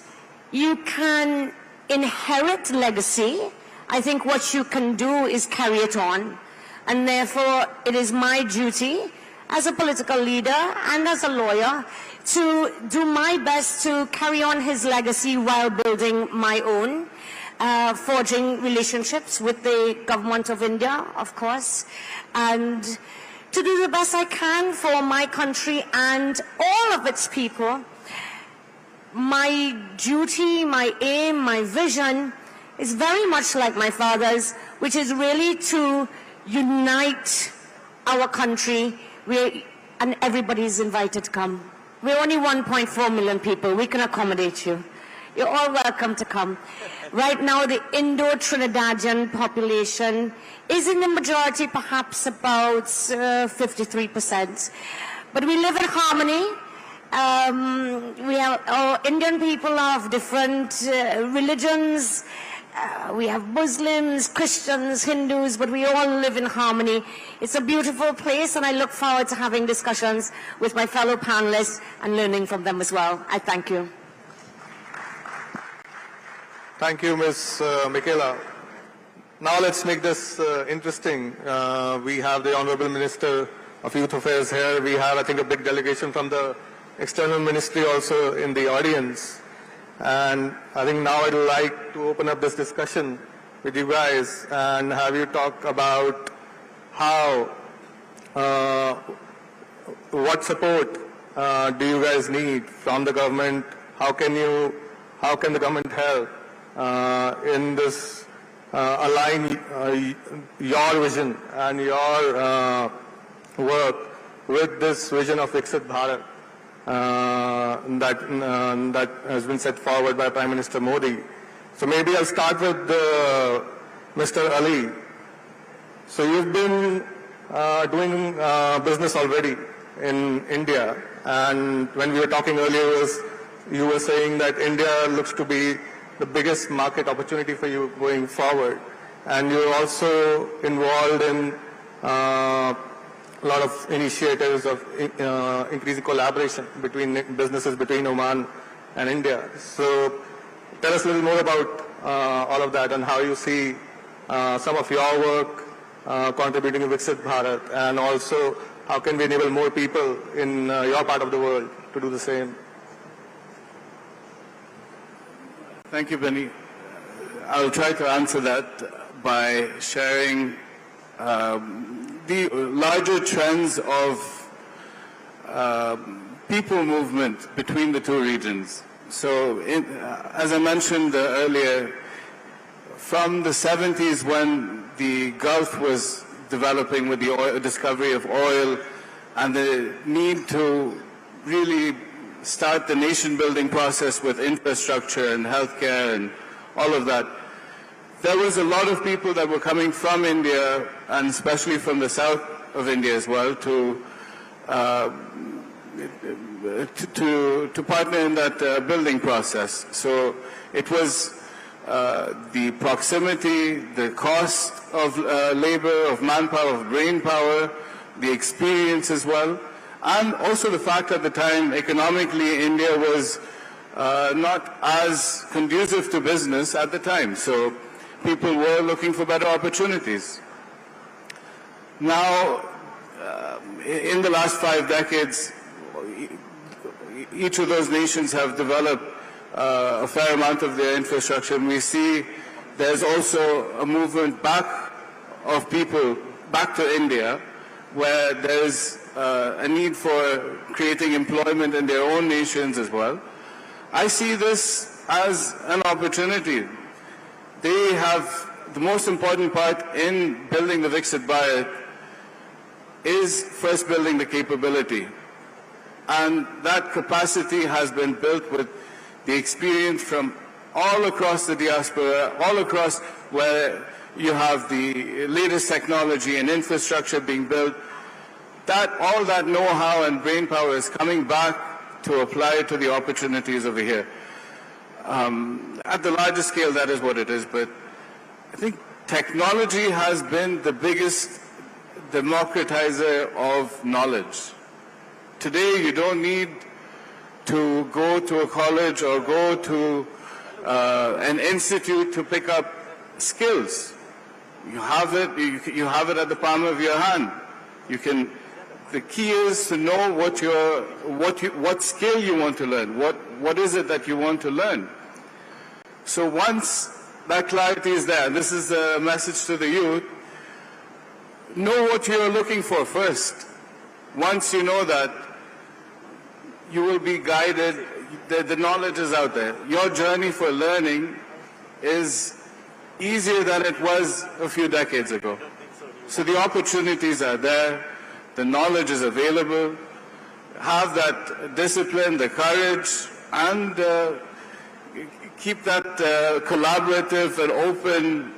You can inherit legacy. I think what you can do is carry it on. And therefore, it is my duty as a political leader and as a lawyer to do my best to carry on his legacy while building my own, forging relationships with the government of India, of course, and to do the best I can for my country and all of its people. My duty, my aim, my vision is very much like my father's, which is really to unite our country, and everybody is invited to come. We're only 1.4 million people. We can accommodate you. You're all welcome to come. Right now, the Indo-Trinidadian population is in the majority, perhaps about 53%. But we live in harmony. Our Indian people of different religions. We have Muslims, Christians, Hindus, but we all live in harmony. It's a beautiful place, and I look forward to having discussions with my fellow panelists and learning from them as well. I thank you. Thank you, Ms. Michaela. Now let's make this interesting. We have the Honorable Minister of Youth Affairs here. We have, I think, a big delegation from the External Ministry also in the audience. And I think now I'd like to open up this discussion with you guys and have you talk about how, what support do you guys need from the government? How can the government help in this align your vision and your work with this vision of Viksit Bharat that has been set forward by Prime Minister Modi. So maybe I'll start with Mr. Ali. So you've been doing business already in India, and when we were talking earlier, you were saying that India looks to be the biggest market opportunity for you going forward, and you're also involved in a lot of initiatives of increasing collaboration between businesses between Oman and India. So tell us a little more about all of that and how you see some of your work contributing to Viksit Bharat, and also how can we enable more people in your part of the world to do the same. Thank you, Benny. I'll try to answer that by sharing the larger trends of people movement between the two regions. So, as I mentioned earlier, from the 70s when the Gulf was developing with the discovery of oil and the need to really start the nation-building process with infrastructure and healthcare and all of that, there was a lot of people that were coming from India, and especially from the south of India as well, to partner in that building process. So it was the proximity, the cost of labor, of manpower, of brain power, the experience as well, and also the fact at the time economically India was not as conducive to business at the time. So people were looking for better opportunities. Now, in the last 5 decades, each of those nations have developed a fair amount of their infrastructure, and we see there's also a movement back of people back to India, where there's a need for creating employment in their own nations as well. I see this as an opportunity. They have the most important part in building the Viksit Bharat is first building the capability. And that capacity has been built with the experience from all across the diaspora, all across where you have the latest technology and infrastructure being built. All that know-how and brain power is coming back to apply to the opportunities over here. At the larger scale, that is what it is, but I think technology has been the biggest democratizer of knowledge. Today, you don't need to go to a college or go to an institute to pick up skills. You have it. You have it at the palm of your hand. You can. The key is to know what skill you want to learn. What is it that you want to learn? So once that clarity is there, this is a message to the youth. Know what you are looking for first. Once you know that, you will be guided. The knowledge is out there. Your journey for learning is easier than it was a few decades ago. So the opportunities are there. The knowledge is available. Have that discipline, the courage, and keep that collaborative and open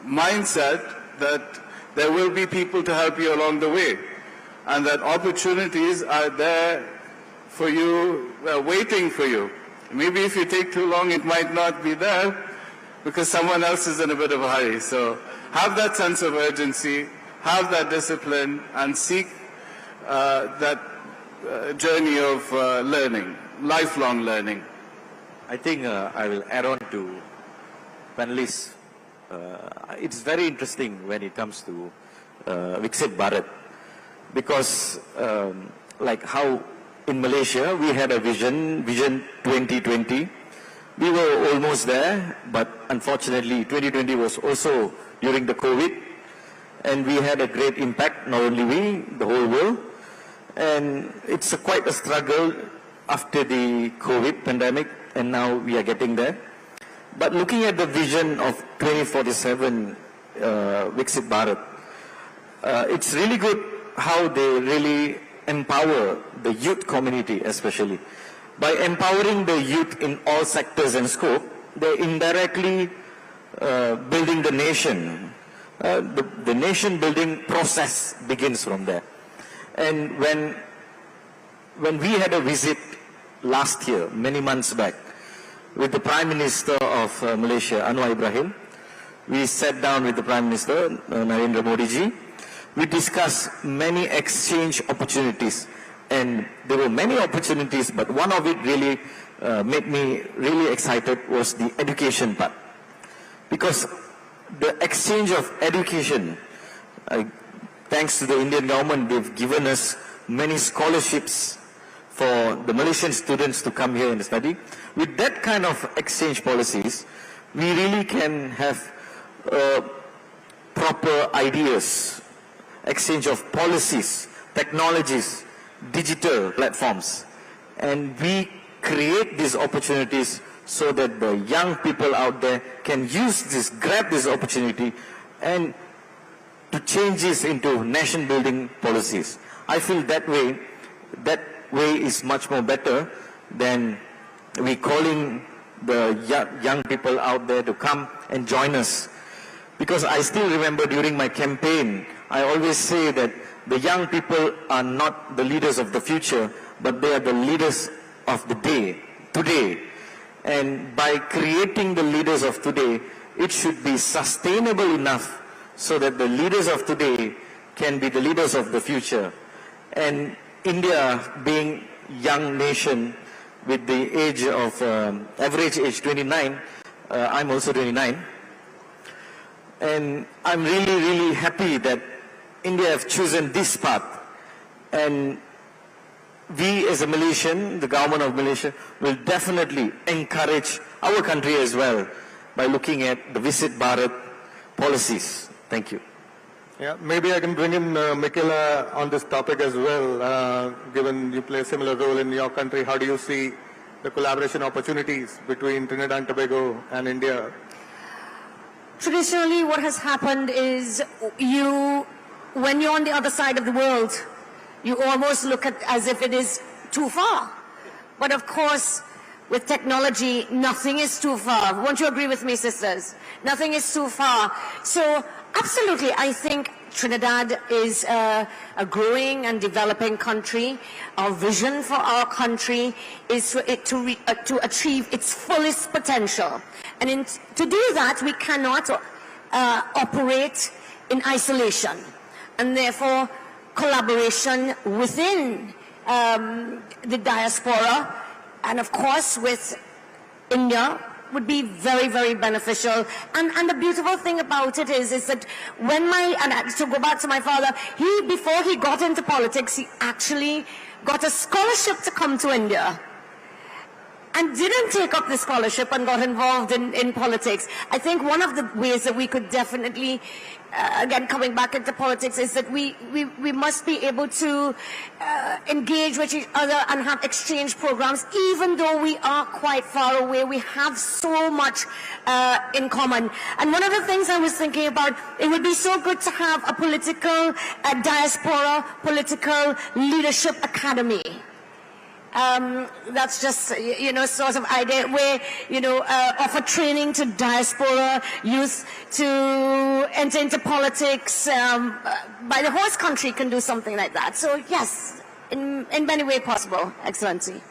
mindset that there will be people to help you along the way, and that opportunities are there for you, waiting for you. Maybe if you take too long, it might not be there because someone else is in a bit of a hurry. So have that sense of urgency, have that discipline, and seek that journey of learning, lifelong learning. I think I will add on to panelists. It's very interesting when it comes to Viksit Bharat, because like how in Malaysia we had a vision 2020. We were almost there, but unfortunately 2020 was also during the COVID, and we had a great impact, not only we, the whole world. And it's quite a struggle after the COVID pandemic, and now we are getting there. But looking at the vision of 2047 Viksit Bharat, it's really good how they really empower the youth community, especially. By empowering the youth in all sectors and scope, they're indirectly building the nation. The nation building process begins from there. And when we had a visit last year, many months back, with the Prime Minister of Malaysia, Anwar Ibrahim, we sat down with the Prime Minister, Narendra Modi ji. We discussed many exchange opportunities, and there were many opportunities, but one of it really made me really excited was the education part. Because the exchange of education, thanks to the Indian government, they've given us many scholarships for the Malaysian students to come here and study. With that kind of exchange policies, we really can have proper ideas, exchange of policies, technologies, digital platforms, and we create these opportunities so that the young people out there can use this, grab this opportunity, and to change this into nation building policies. I feel that way is much more better than we calling the young people out there to come and join us. Because I still remember during my campaign, I always say that the young people are not the leaders of the future, but they are the leaders of the day, today. And by creating the leaders of today, it should be sustainable enough so that the leaders of today can be the leaders of the future. And India, being young nation with the age of, average age 29, I'm also 29. And I'm really, really happy that India have chosen this path. And we as a Malaysian, the government of Malaysia, will definitely encourage our country as well by looking at the Viksit Bharat policies. Thank you. Yeah, maybe I can bring in Michaela on this topic as well. Given you play a similar role in your country, how do you see the collaboration opportunities between Trinidad and Tobago and India? Traditionally, what has happened is when you're on the other side of the world, you almost look at as if it is too far. But of course, with technology, nothing is too far. Won't you agree with me, sisters? Nothing is too far. So absolutely, I think Trinidad is a growing and developing country. Our vision for our country is to achieve its fullest potential. And to do that, we cannot operate in isolation. And therefore, collaboration within the diaspora, and of course with India, would be very, very beneficial. And the beautiful thing about it is that to go back to my father, before he got into politics, he actually got a scholarship to come to India. And didn't take up the scholarship and got involved in politics. I think one of the ways that we could definitely, again, coming back into politics, is that we must be able to engage with each other and have exchange programs. Even though we are quite far away, we have so much in common. And one of the things I was thinking about, it would be so good to have a political diaspora, political leadership academy. That's just, sort of idea where, offer training to diaspora youth to enter into politics. By the host country can do something like that. So yes, in many ways possible, Excellency.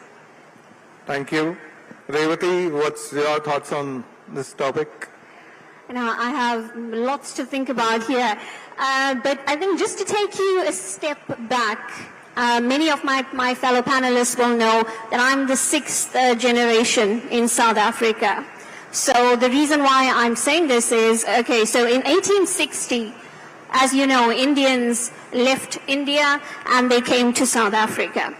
Thank you. Revati, what's your thoughts on this topic? I have lots to think about here. But I think just to take you a step back, many of my fellow panelists will know that I'm the 6th generation in South Africa. So the reason why I'm saying this is, okay, so in 1860, as you know, Indians left India and they came to South Africa.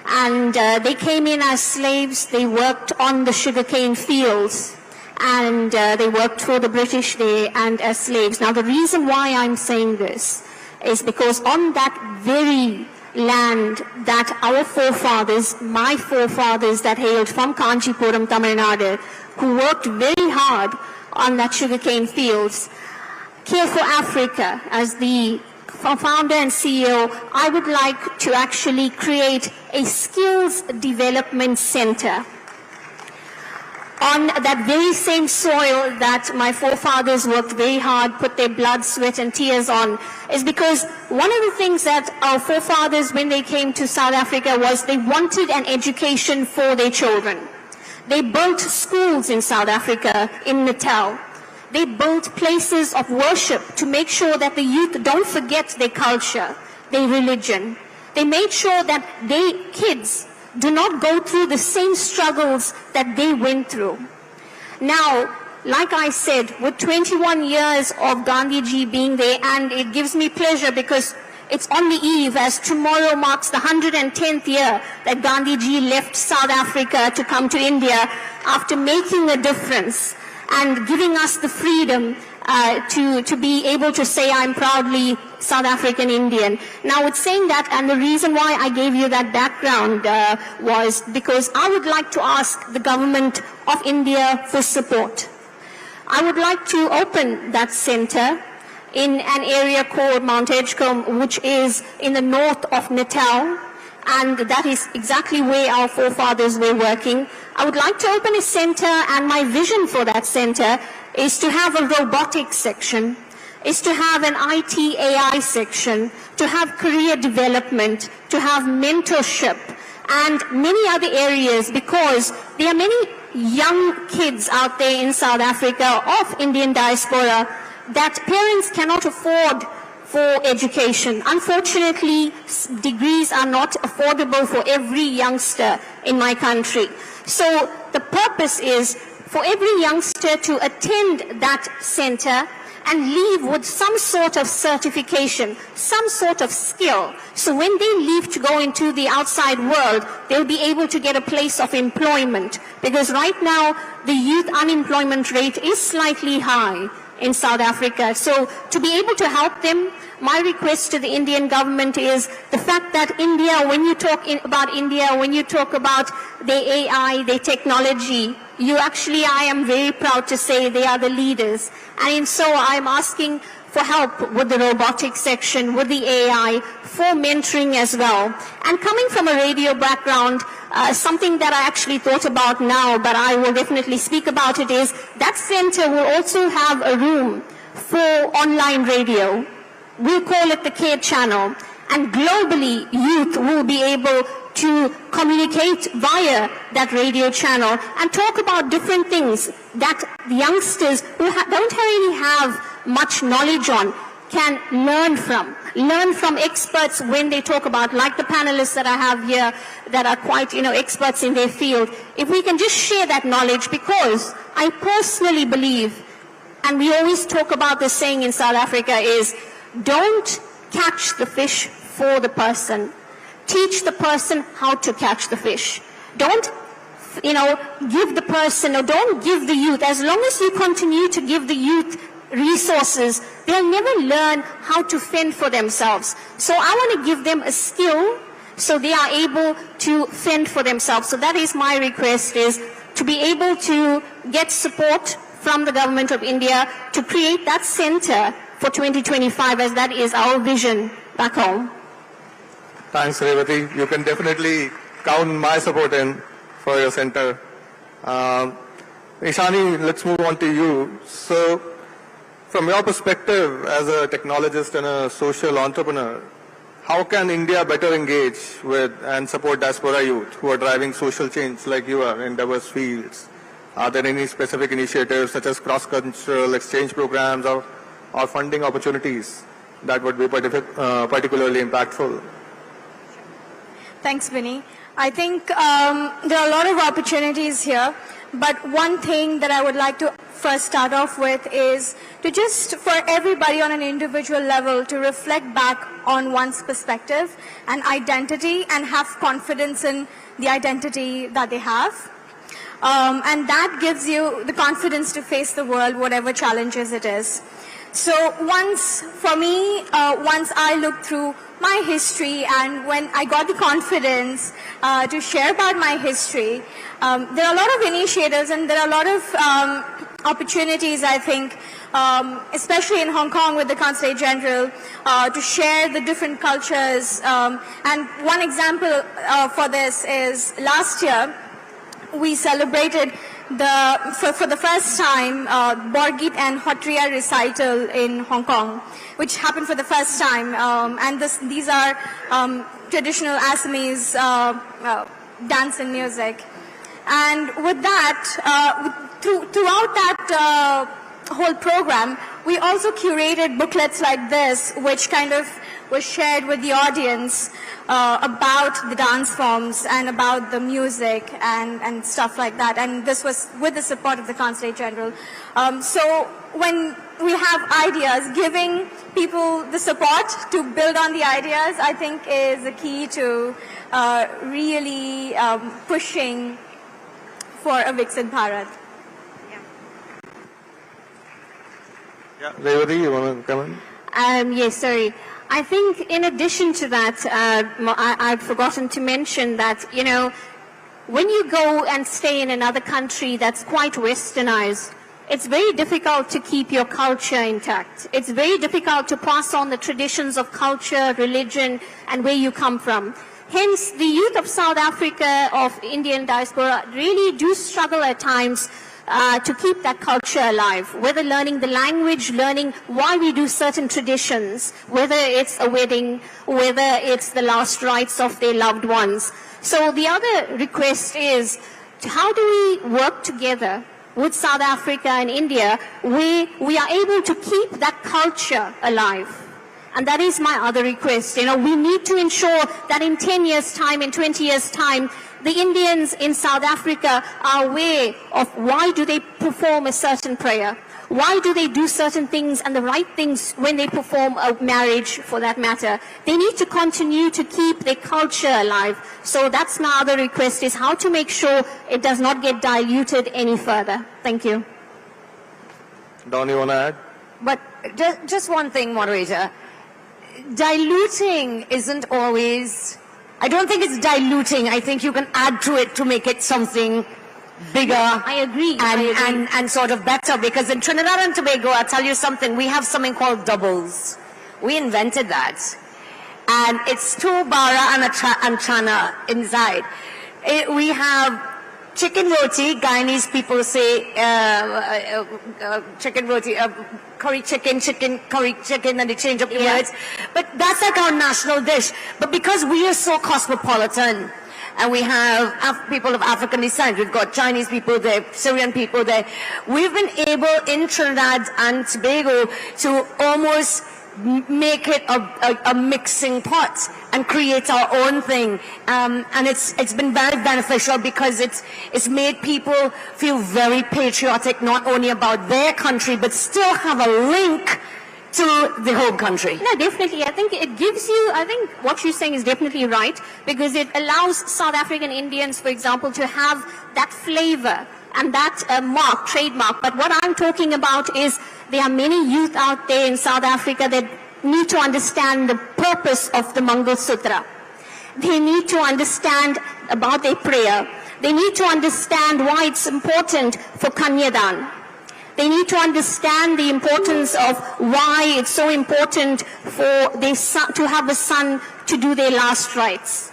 And they came in as slaves, they worked on the sugarcane fields, and they worked for the British there and as slaves. Now the reason why I'm saying this is because on that very land that our forefathers, my forefathers that hailed from Kanchipuram, Tamil Nadu, who worked very hard on that sugarcane fields, Care for Africa, as the founder and CEO, I would like to actually create a skills development center on that very same soil that my forefathers worked very hard, put their blood, sweat and tears on, is because one of the things that our forefathers, when they came to South Africa, was they wanted an education for their children. They built schools in South Africa, in Natal. They built places of worship to make sure that the youth don't forget their culture, their religion. They made sure that their kids do not go through the same struggles that they went through. Now, like I said, with 21 years of Gandhiji being there, and it gives me pleasure because it's on the eve, as tomorrow marks the 110th year that Gandhiji left South Africa to come to India after making a difference and giving us the freedom to be able to say I'm proudly South African Indian. Now it's saying that, and the reason why I gave you that background was because I would like to ask the government of India for support. I would like to open that center in an area called Mount Edgecombe, which is in the north of Natal, and that is exactly where our forefathers were working. I would like to open a center, and my vision for that center is to have a robotics section, is to have an IT AI section, to have career development, to have mentorship, and many other areas, because there are many young kids out there in South Africa of Indian diaspora that parents cannot afford for education. Unfortunately, degrees are not affordable for every youngster in my country. So the purpose is for every youngster to attend that center and leave with some sort of certification, some sort of skill. So when they leave to go into the outside world, they'll be able to get a place of employment. Because right now, the youth unemployment rate is slightly high in South Africa. So to be able to help them, my request to the Indian government is the fact that India, when you talk about India, when you talk about their AI, their technology, I am very proud to say they are the leaders. And so I'm asking for help with the robotics section, with the AI, for mentoring as well. And coming from a radio background, something that I actually thought about now, but I will definitely speak about it, is that center will also have a room for online radio. We'll call it the Care Channel. And globally, youth will be able to communicate via that radio channel and talk about different things that the youngsters who don't really have much knowledge on can learn from. Learn from experts when they talk about, like the panelists that I have here that are quite, experts in their field. If we can just share that knowledge, because I personally believe, and we always talk about this saying in South Africa, is don't catch the fish for the person. Teach the person how to catch the fish. Don't, give the person, or don't give the youth. As long as you continue to give the youth resources, they'll never learn how to fend for themselves. So I want to give them a skill so they are able to fend for themselves. So that is my request, is to be able to get support from the government of India to create that center for 2025, as that is our vision back home. Thanks, Revati. You can definitely count my support in for your center. Ishani, let's move on to you. So, from your perspective as a technologist and a social entrepreneur, how can India better engage with and support diaspora youth who are driving social change like you are in diverse fields? Are there any specific initiatives such as cross-cultural exchange programs or funding opportunities that would be particularly impactful? Thanks, Vinny. I think there are a lot of opportunities here, but one thing that I would like to first start off with is to just, for everybody on an individual level, to reflect back on one's perspective and identity and have confidence in the identity that they have. And that gives you the confidence to face the world, whatever challenges it is. So once I looked through my history, and when I got the confidence to share about my history, there are a lot of initiatives and there are a lot of opportunities, I think, especially in Hong Kong with the Consulate General, to share the different cultures. And one example for this is last year, we celebrated for the first time Borgit and Hotriya recital in Hong Kong, which happened for the first time. And these are traditional Assamese dance and music. And with that, throughout that whole program, we also curated booklets like this, which kind of was shared with the audience about the dance forms and about the music and stuff like that. And this was with the support of the Consulate General. So when we have ideas, giving people the support to build on the ideas, I think is the key to really pushing for a Viksit Bharat. Yeah, Revati, you want to come in? Yes, sorry. I think in addition to that, I'd forgotten to mention that, when you go and stay in another country that's quite westernized, it's very difficult to keep your culture intact. It's very difficult to pass on the traditions of culture, religion, and where you come from. Hence, the youth of South Africa, of Indian diaspora, really do struggle at times to keep that culture alive, whether learning the language, learning why we do certain traditions, whether it's a wedding, whether it's the last rites of their loved ones. So the other request is, how do we work together with South Africa and India where we are able to keep that culture alive? And that is my other request. We need to ensure that in 10 years' time, in 20 years' time, the Indians in South Africa are aware of why do they perform a certain prayer, why do they do certain things and the right things when they perform a marriage, for that matter. They need to continue to keep their culture alive. So that's my other request, is how to make sure it does not get diluted any further. Thank you. Don, you want to add? But just one thing, moderator. Diluting isn't always... I don't think it's diluting. I think you can add to it to make it something bigger. I agree. And sort of better. Because in Trinidad and Tobago, I'll tell you something, we have something called doubles. We invented that. And it's 2 bara and chana inside. We have chicken roti. Guyanese people say chicken roti, curry chicken, curry chicken, and they change up the words. But that's like our national dish. But because we are so cosmopolitan, and we have people of African descent, we've got Chinese people there, Syrian people there, we've been able in Trinidad and Tobago to almost make it a mixing pot and create our own thing. And it's been very beneficial because it's made people feel very patriotic, not only about their country, but still have a link to the whole country. No, definitely. I think it gives you, I think what you're saying is definitely right, because it allows South African Indians, for example, to have that flavor and that trademark. But what I'm talking about is there are many youth out there in South Africa that need to understand the purpose of the Mangal Sutra. They need to understand about their prayer. They need to understand why it's important for Kanyadan. They need to understand the importance of why it's so important for their son, to have a son to do their last rites.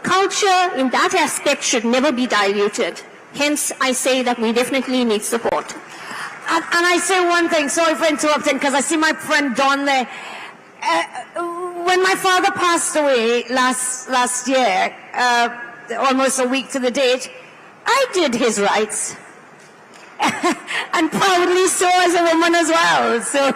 Culture in that aspect should never be diluted. Hence, I say that we definitely need support. And I say one thing, sorry for interrupting, because I see my friend Don there. When my father passed away last year, almost a week to the date, I did his rites. And proudly so as a woman as well. So,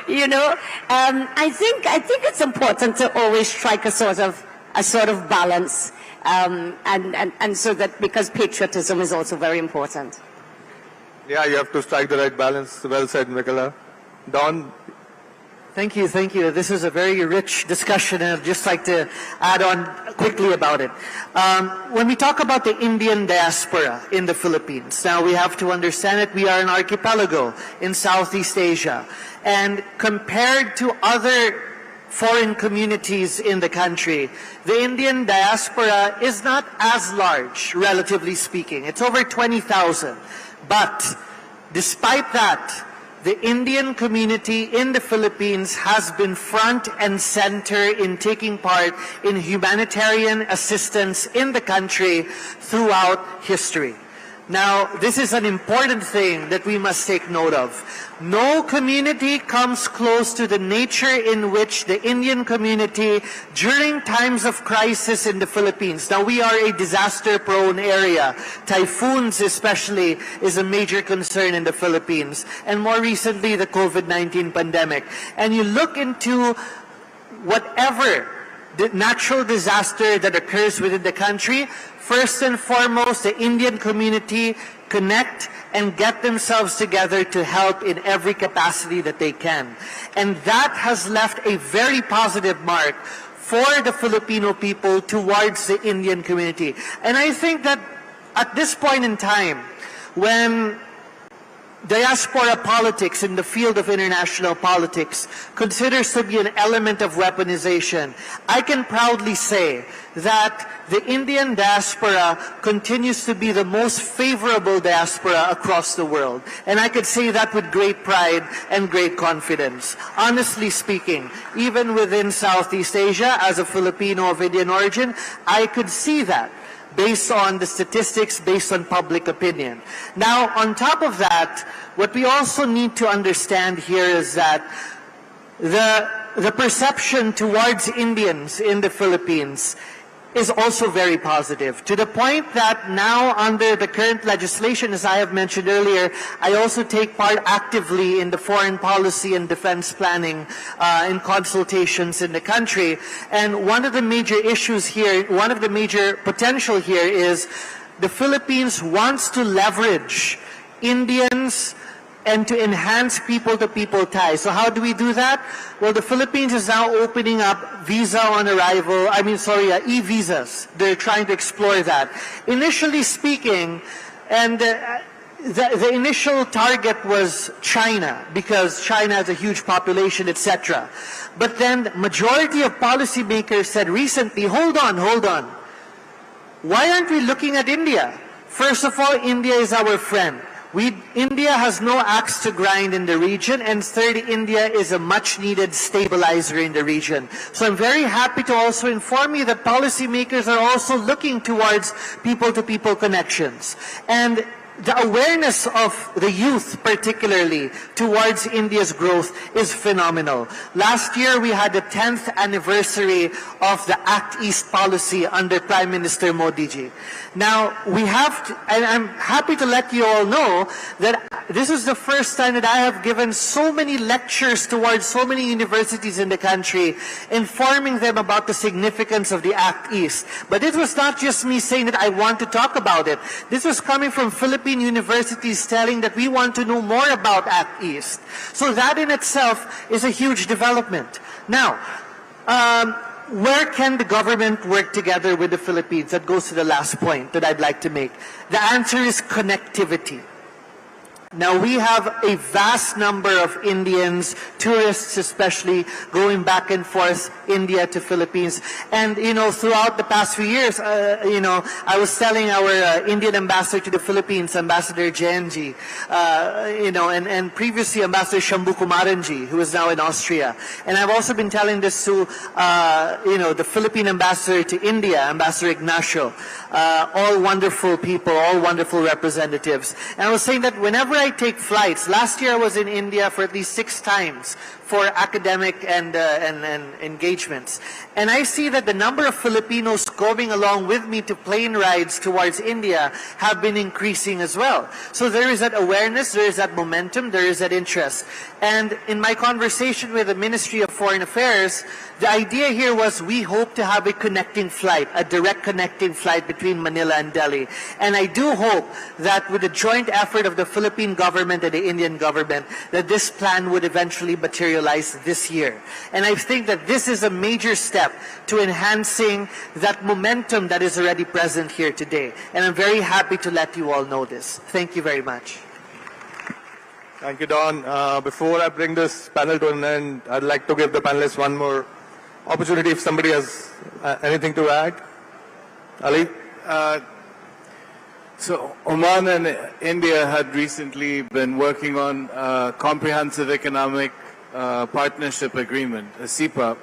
I think it's important to always strike a sort of balance, and so that, because patriotism is also very important. Yeah, you have to strike the right balance. Well said, Michaela. Don? Thank you, thank you. This is a very rich discussion, and I'd just like to add on quickly about it. When we talk about the Indian diaspora in the Philippines, now we have to understand that we are an archipelago in Southeast Asia. And compared to other foreign communities in the country, the Indian diaspora is not as large, relatively speaking. It's over 20,000. But despite that, the Indian community in the Philippines has been front and center in taking part in humanitarian assistance in the country throughout history. Now, this is an important thing that we must take note of. No community comes close to the nature in which the Indian community during times of crisis in the Philippines. Now, we are a disaster-prone area. Typhoons especially is a major concern in the Philippines. And more recently, the COVID-19 pandemic. And you look into whatever the natural disaster that occurs within the country, first and foremost, the Indian community connect and get themselves together to help in every capacity that they can. And that has left a very positive mark for the Filipino people towards the Indian community. And I think that at this point in time, when diaspora politics in the field of international politics considers to be an element of weaponization, I can proudly say that the Indian diaspora continues to be the most favorable diaspora across the world. And I could say that with great pride and great confidence. Honestly speaking, even within Southeast Asia, as a Filipino of Indian origin, I could see that based on the statistics, based on public opinion. Now, on top of that, what we also need to understand here is that the perception towards Indians in the Philippines is also very positive, to the point that now under the current legislation, as I have mentioned earlier, I also take part actively in the foreign policy and defense planning in consultations in the country. And one of the major issues here, one of the major potential here is the Philippines wants to leverage Indians and to enhance people-to-people ties. So how do we do that? Well, the Philippines is now opening up visa on arrival, e-visas. They're trying to explore that. Initially speaking, and the initial target was China, because China has a huge population, etc. But then majority of policymakers said recently, hold on. Why aren't we looking at India? First of all, India is our friend. India has no axe to grind in the region, and third, India is a much-needed stabilizer in the region. So I'm very happy to also inform you that policymakers are also looking towards people-to-people connections. And the awareness of the youth particularly towards India's growth is phenomenal. Last year we had the 10th anniversary of the Act East policy under Prime Minister Modi ji. Now we have to, and I'm happy to let you all know that this is the first time that I have given so many lectures towards so many universities in the country, informing them about the significance of the Act East. But it was not just me saying that I want to talk about it. This was coming from Philippine universities telling that we want to know more about Act East. So that in itself is a huge development. Now, where can the government work together with the Philippines? That goes to the last point that I'd like to make. The answer is connectivity. Now we have a vast number of Indians, tourists especially, going back and forth India to Philippines. And, you know, throughout the past few years, you know, I was telling our Indian ambassador to the Philippines, Ambassador Jainji, you know, and previously Ambassador Shambhu Kumaranji, who is now in Austria. And I've also been telling this to, you know, the Philippine ambassador to India, Ambassador Ignacio. All wonderful people, all wonderful representatives. And I was saying that whenever I take flights, last year I was in India for at least 6 times for academic and engagements. And I see that the number of Filipinos going along with me to plane rides towards India have been increasing as well. So there is that awareness, there is that momentum, there is that interest. And in my conversation with the Ministry of Foreign Affairs, the idea here was we hope to have a connecting flight, a direct connecting flight between Manila and Delhi. And I do hope that with the joint effort of the Philippine government and the Indian government, that this plan would eventually materialize this year. And I think that this is a major step to enhancing that momentum that is already present here today. And I'm very happy to let you all know this. Thank you very much. Thank you, Don. Before I bring this panel to an end, I'd like to give the panelists one more opportunity if somebody has anything to add. Ali? So Oman and India had recently been working on a comprehensive economic partnership agreement, a CEPA,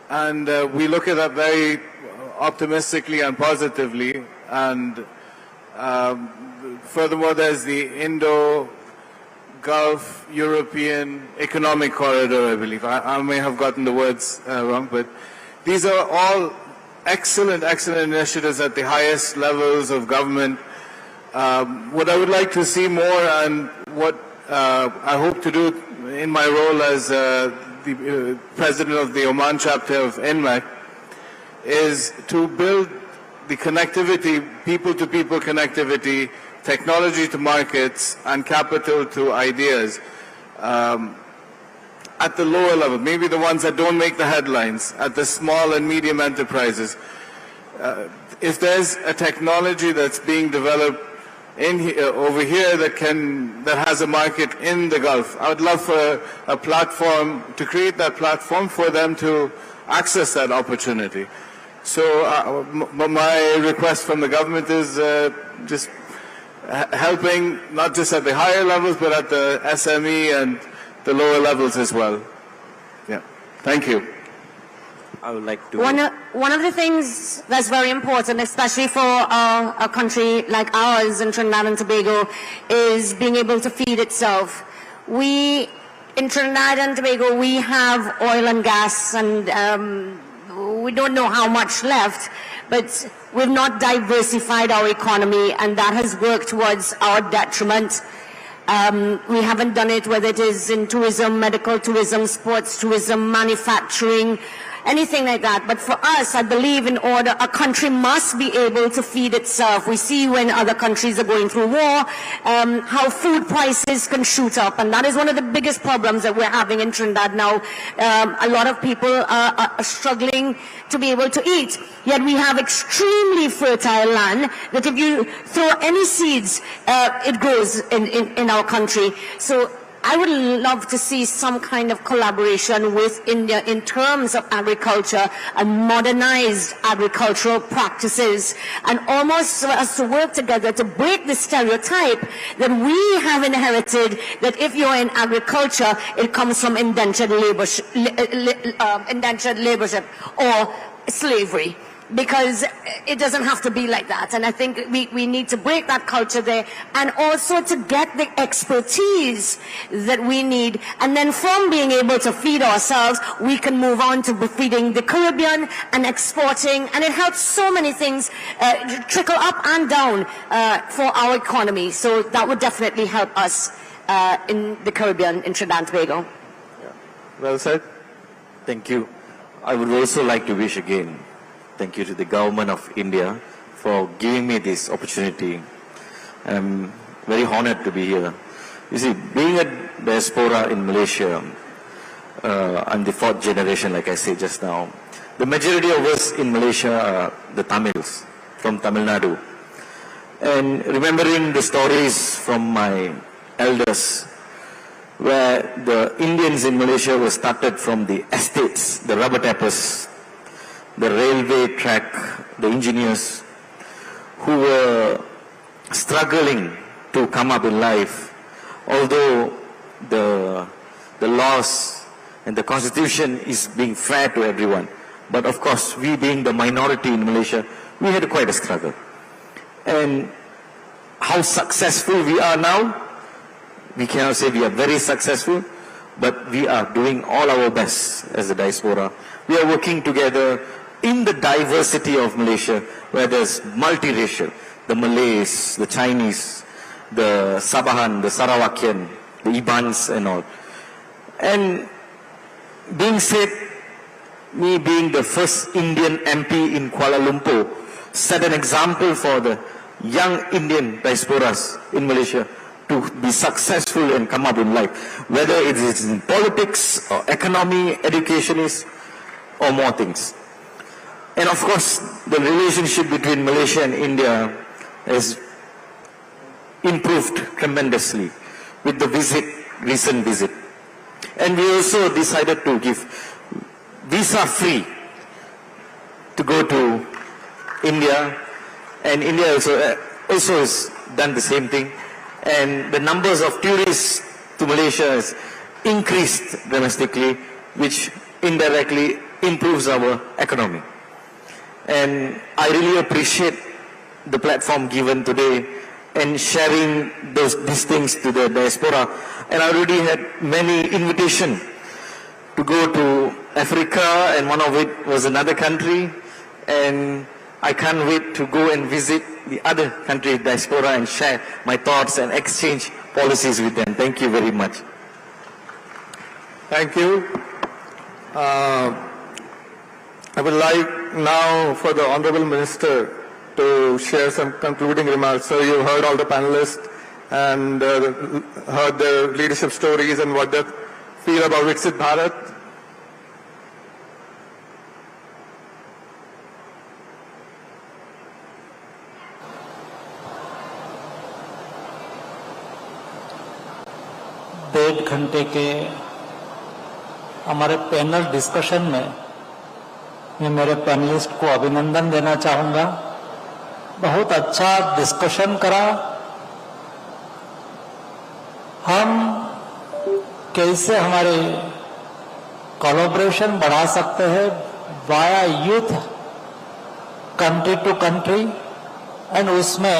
and we look at that very optimistically and positively. And furthermore, there's the Indo-Gulf European Economic Corridor, I believe. I may have gotten the words wrong, but these are all excellent initiatives at the highest levels of government. What I would like to see more, and what I hope to do in my role as the president of the Oman chapter of NMAC, is to build the connectivity, people-to-people connectivity, technology to markets, and capital to ideas at the lower level, maybe the ones that don't make the headlines, at the small and medium enterprises. If there's a technology that's being developed over here that has a market in the Gulf, I would love for a platform, to create that platform for them to access that opportunity. So my request from the government is just helping, not just at the higher levels, but at the SME and the lower levels as well. Yeah. Thank you. I would like to... One of the things that's very important, especially for a country like ours in Trinidad and Tobago, is being able to feed itself. In Trinidad and Tobago, we have oil and gas, and we don't know how much left, but we've not diversified our economy, and that has worked towards our detriment. We haven't done it, whether it is in tourism, medical tourism, sports tourism, manufacturing, anything like that. But for us, I believe a country must be able to feed itself. We see when other countries are going through war, how food prices can shoot up. And that is one of the biggest problems that we're having in Trinidad now. A lot of people are struggling to be able to eat. Yet we have extremely fertile land that if you throw any seeds, it grows in our country. So I would love to see some kind of collaboration with India in terms of agriculture and modernized agricultural practices, and almost for us to work together to break the stereotype that we have inherited, that if you're in agriculture, it comes from indentured laborship or slavery. because it doesn't have to be like that. And I think we need to break that culture there, and also to get the expertise that we need. And then from being able to feed ourselves, we can move on to feeding the Caribbean and exporting. And it helps so many things trickle up and down for our economy. So that would definitely help us in the Caribbean, in Trinidad and Tobago. Well said. Thank you. I would also like to wish again, thank you to the government of India for giving me this opportunity. I'm very honored to be here. You see, being a diaspora in Malaysia, I'm the 4th generation, like I said just now. The majority of us in Malaysia are the Tamils from Tamil Nadu. And remembering the stories from my elders, where the Indians in Malaysia were started from the estates, the rubber tappers, the railway track, the engineers who were struggling to come up in life, although the laws and the constitution is being fair to everyone. But of course, we being the minority in Malaysia, we had quite a struggle. And how successful we are now, we cannot say we are very successful, but we are doing all our best as a diaspora. We are working together in the diversity of Malaysia, where there's multiracial, the Malays, the Chinese, the Sabahan, the Sarawakian, the Ibans and all. And being said, me being the first Indian MP in Kuala Lumpur set an example for the young Indian diasporas in Malaysia to be successful and come up in life, whether it is in politics or economy, education or more things. And of course, the relationship between Malaysia and India has improved tremendously with the recent visit. And we also decided to give visa-free to go to India, and India also has done the same thing. And the numbers of tourists to Malaysia has increased dramatically, which indirectly improves our economy. And I really appreciate the platform given today and sharing these things to the diaspora. And I already had many invitations to go to Africa, and one of it was another country. And I can't wait to go and visit the other country diaspora and share my thoughts and exchange policies with them. Thank you very much. Thank you. I would like now for the Honorable Minister to share some concluding remarks. So you heard all the panelists and heard their leadership stories and what they feel about Viksit Bharat. डेढ़ घंटे के हमारे panel discussion में मैं मेरे panelist को अभिनंदन देना चाहूंगा। बहुत अच्छा डिस्कशन करा। हम कैसे हमारे कोलैबोरेशन बढ़ा सकते हैं via youth country to country, and उसमें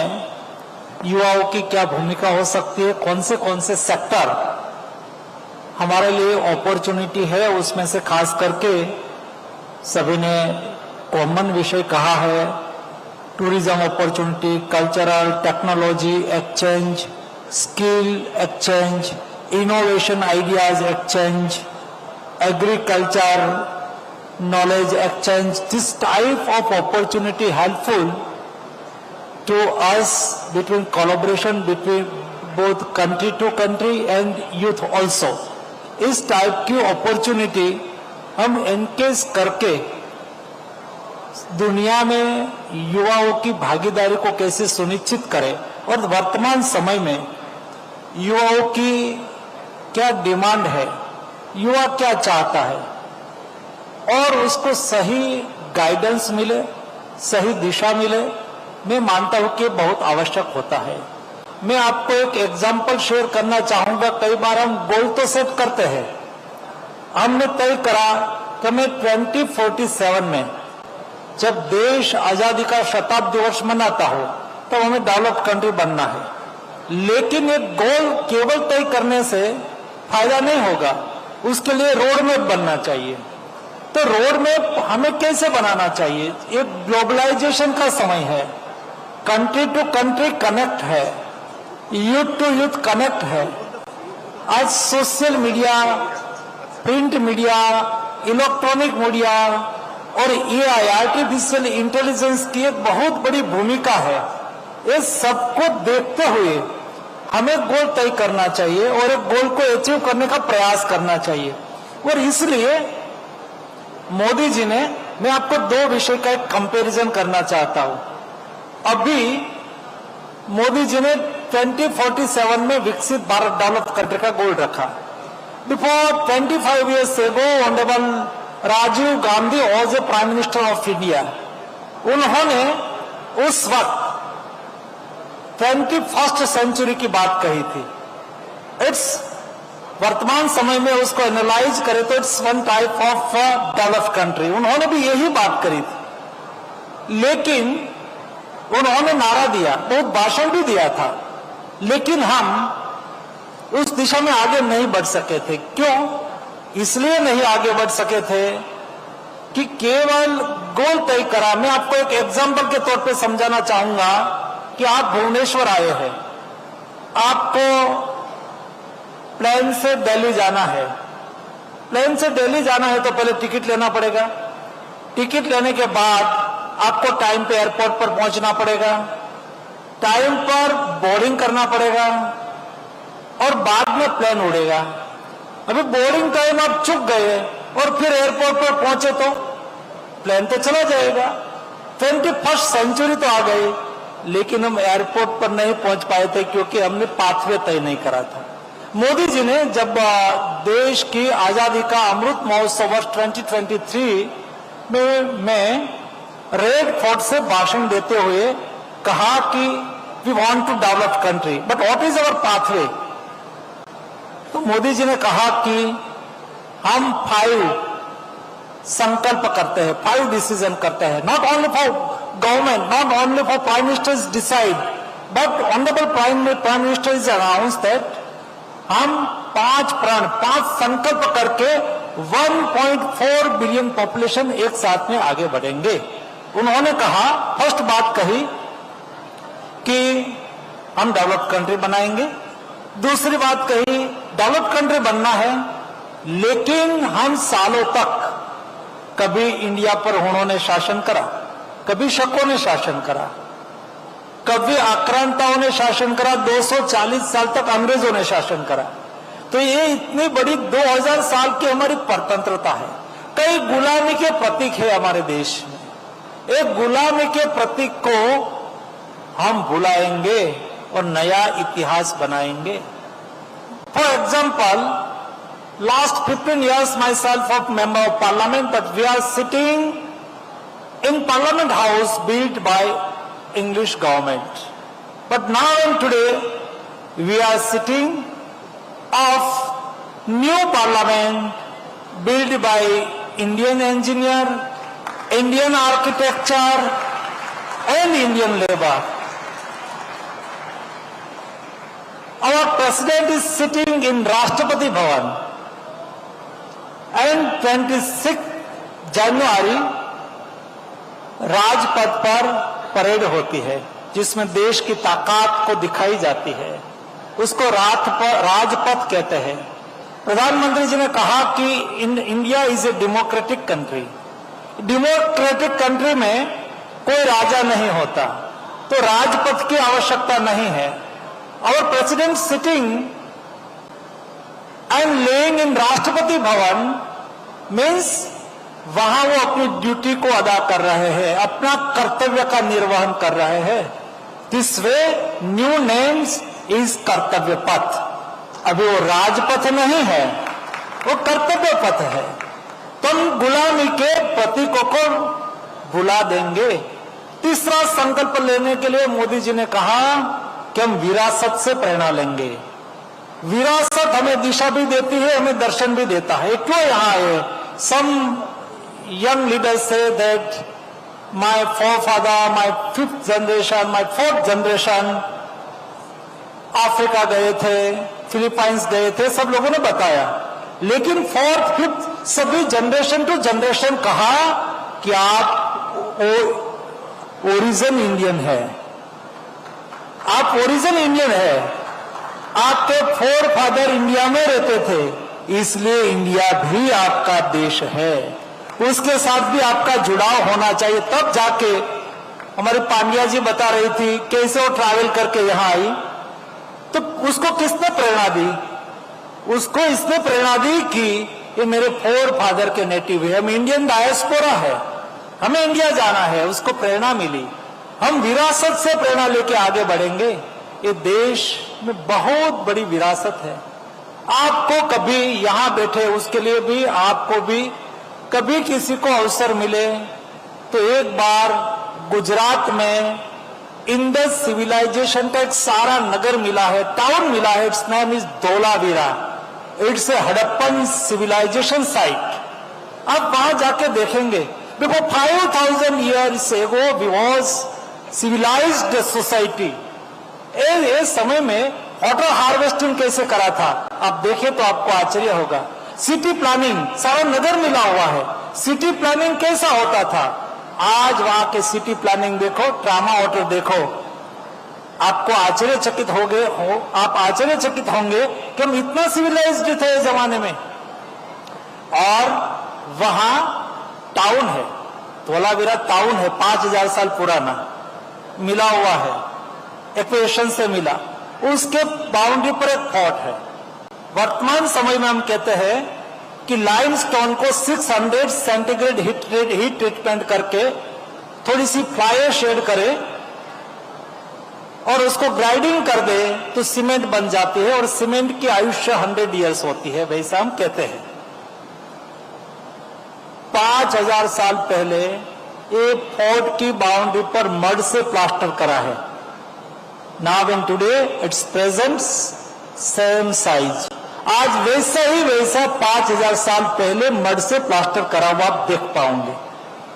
युवाओं की क्या भूमिका हो सकती है, कौन से सेक्टर हमारे लिए अपॉर्चुनिटी है, उसमें से खास करके सभी ने कॉमन विषय कहा है, tourism opportunity, cultural, technology exchange, skill exchange, innovation ideas exchange, agriculture knowledge exchange. This type of opportunity helpful to us between collaboration between both country to country and youth also. इस type की opportunity हम engage करके दुनिया में युवाओं की भागीदारी को कैसे सुनिश्चित करें, और वर्तमान समय में युवाओं की क्या डिमांड है, युवा क्या चाहता है, और उसको सही गाइडेंस मिले, सही दिशा मिले, मैं मानता हूं कि बहुत आवश्यक होता है। मैं आपको एक एग्जांपल शेयर करना चाहूंगा। कई बार हम गोल तो सेट करते हैं। हमने तय करा कि मैं 2047 में जब देश आजादी का शताब्दी वर्ष मनाता हो तब हमें डेवलप्ड कंट्री बनना है। लेकिन एक गोल केवल तय करने से फायदा नहीं होगा, उसके लिए रोड मैप बनना चाहिए। तो रोड मैप हमें कैसे बनाना चाहिए? एक ग्लोबलाइजेशन का समय है, कंट्री टू कंट्री कनेक्ट है, यूथ टू यूथ कनेक्ट है। आज social media, print media, electronic media और एआई, आर्टिफिशियल इंटेलिजेंस की एक बहुत बड़ी भूमिका है। ये सबको देखते हुए हमें गोल तय करना चाहिए और एक गोल को अचीव करने का प्रयास करना चाहिए। और इसलिए मोदी जी ने, मैं आपको दो विषय का एक कंपैरिजन करना चाहता हूं। अभी मोदी जी ने 2047 में विकसित भारत डेवलप्ड कंट्री का गोल रखा। Before 25 years ago, honourable Rajiv Gandhi was a prime minister of India. उन्होंने उस वक्त 21st सेंचुरी की बात कही थी। इट्स वर्तमान समय में उसको एनालाइज करें तो it's one type of developed country. उन्होंने भी यही बात करी थी, लेकिन उन्होंने नारा दिया, बहुत भाषण भी दिया था, लेकिन हम उस दिशा में आगे नहीं बढ़ सके थे। क्यों? इसलिए नहीं आगे बढ़ सके थे कि केवल गोल तय करा। मैं आपको एक एग्जांपल के तौर पे समझाना चाहूंगा कि आप भुवनेश्वर आए हैं, आपको प्लेन से दिल्ली जाना है। प्लेन से दिल्ली जाना है तो पहले टिकट लेना पड़ेगा। टिकट लेने के बाद आपको टाइम पे एयरपोर्ट पर पहुंचना पड़ेगा, टाइम पर बोर्डिंग करना पड़ेगा और बाद में प्लेन उड़ेगा। अभी बोर्डिंग टाइम आप चूक गए और फिर एयरपोर्ट पर पहुंचे तो प्लेन तो चला जाएगा। 21st सेंचुरी तो आ गई, लेकिन हम एयरपोर्ट पर नहीं पहुंच पाए थे क्योंकि हमने पाथवे तय नहीं करा था। मोदी जी ने जब देश की आजादी का अमृत महोत्सव वर्ष 2023 में रेड फोर्ट से भाषण देते हुए कहा कि we want to develop country, but what is our pathway? तो मोदी जी ने कहा कि हम 5 संकल्प करते हैं, 5 डिसीजन करते हैं। Not only for government, not only for prime ministers decide, but honourable prime minister is announce that हम 5 संकल्प करके 1.4 बिलियन पॉपुलेशन एक साथ में आगे बढ़ेंगे। उन्होंने कहा, फर्स्ट बात कही कि हम डेवलप्ड कंट्री बनाएंगे। दूसरी बात कही, डेवलप्ड कंट्री बनना है, लेकिन हम सालों तक कभी इंडिया पर उन्होंने शासन करा, कभी शकों ने शासन करा, कभी आक्रांताओं ने शासन करा, 240 साल तक अंग्रेजों ने शासन करा। तो ये इतनी बड़ी 2000 साल की हमारी परतंत्रता है। कई गुलामी के प्रतीक है हमारे देश में। एक गुलामी के प्रतीक को हम भुलाएंगे और नया इतिहास बनाएंगे। For example, last 15 years myself of member of parliament, but we are sitting in parliament house built by English government. But now and today we are sitting of new parliament built by Indian engineer, Indian architecture and Indian labor. Our president is sitting in Rashtrapati Bhavan, and 26 जनवरी राजपथ पर parade होती है जिसमें देश की ताकत को दिखाई जाती है। उसको राजपथ कहते हैं। प्रधानमंत्री जी ने कहा कि India is a democratic country. Democratic country में कोई राजा नहीं होता, तो राजपथ की आवश्यकता नहीं है। Our president sitting and laying in Rashtrapati Bhavan means वहां वो अपनी ड्यूटी को अदा कर रहे हैं, अपना कर्तव्य का निर्वहन कर रहे हैं। This way new names is कर्तव्य पथ। अभी वो राजपथ नहीं है, वो कर्तव्य पथ है। तुम गुलामी के प्रतीकों को भुला देंगे। तीसरा संकल्प लेने के लिए मोदी जी ने कहा कि हम विरासत से प्रेरणा लेंगे। विरासत हमें दिशा भी देती है, हमें दर्शन भी देता है। क्यों यहाँ है? सम young leaders say that my forefather, my 5th generation, my 4th generation Africa गए थे, फिलीपाइंस गए थे, सब लोगों ने बताया। लेकिन 4th, 5th सभी जनरेशन टू जनरेशन कहा कि आप ओरिजिन इंडियन है, आप ओरिजिन इंडियन है, आपके फोर फादर इंडिया में रहते थे, इसलिए इंडिया भी आपका देश है, उसके साथ भी आपका जुड़ाव होना चाहिए। तब जाके हमारी पांड्या जी बता रही थी कैसे वो ट्रैवल करके यहां आई, तो उसको किसने प्रेरणा दी? उसको इसने प्रेरणा दी कि ये मेरे फोर फादर के नेटिव है, हम इंडियन डायस्पोरा है, हमें इंडिया जाना है, उसको प्रेरणा मिली। हम विरासत से प्रेरणा लेके आगे बढ़ेंगे। ये देश में बहुत बड़ी विरासत है। आपको कभी यहां बैठे, उसके लिए भी, आपको भी कभी किसी को अवसर मिले तो एक बार गुजरात में इंडस सिविलाइजेशन का एक सारा नगर मिला है, टाउन मिला है, its name is Dholavira, its a Harappan civilisation site. आप वहां जाके देखेंगे, before 5000 years ago we was civilized society। इस समय में वाटर हार्वेस्टिंग कैसे करा था आप देखें तो आपको आश्चर्य होगा। सिटी प्लानिंग, सारा नगर मिला हुआ है, सिटी प्लानिंग कैसा होता था। आज वहां के सिटी प्लानिंग देखो, ट्रामा वाटर देखो, आपको आश्चर्यचकित आप आश्चर्यचकित होंगे कि हम इतना सिविलाइज्ड थे इस जमाने में। और वहां टाउन है, धोलावीरा टाउन है, 5000 साल पुराना, मिला हुआ है, एक्वेशन से मिला, उसके बाउंड्री पर एक फोर्ट है। वर्तमान समय में हम कहते हैं कि लाइमस्टोन को 600 सेंटीग्रेड हीट ट्रीटमेंट करके थोड़ी सी फ्लाई शेड करे और उसको ग्राइंडिंग कर दे तो सीमेंट बन जाती है, और सीमेंट की आयुष्य 100 years होती है, वैसा हम कहते हैं। 5000 साल पहले ये फोर्ट की बाउंड्री पर मड से प्लास्टर करा है। Now and today it's present same size. आज वैसा ही वैसा 5000 साल पहले मड से प्लास्टर करा हुआ आप देख पाओगे।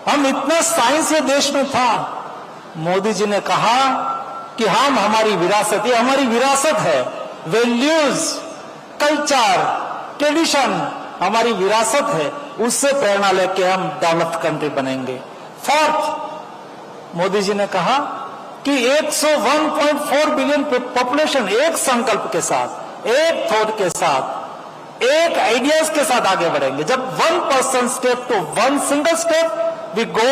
हम इतना साइंस ये देश में था। मोदी जी ने कहा कि हम, हमारी विरासत, ये हमारी विरासत है, वैल्यूज, कल्चर, ट्रेडिशन हमारी विरासत है, उससे प्रेरणा लेके हम डेवलप्ड कंट्री बनेंगे। 4th, मोदी जी ने कहा कि 101.4 बिलियन पॉपुलेशन एक संकल्प के साथ, एक थॉट के साथ, एक आइडियाज के साथ आगे बढ़ेंगे। जब 1% step to 1 single step, we go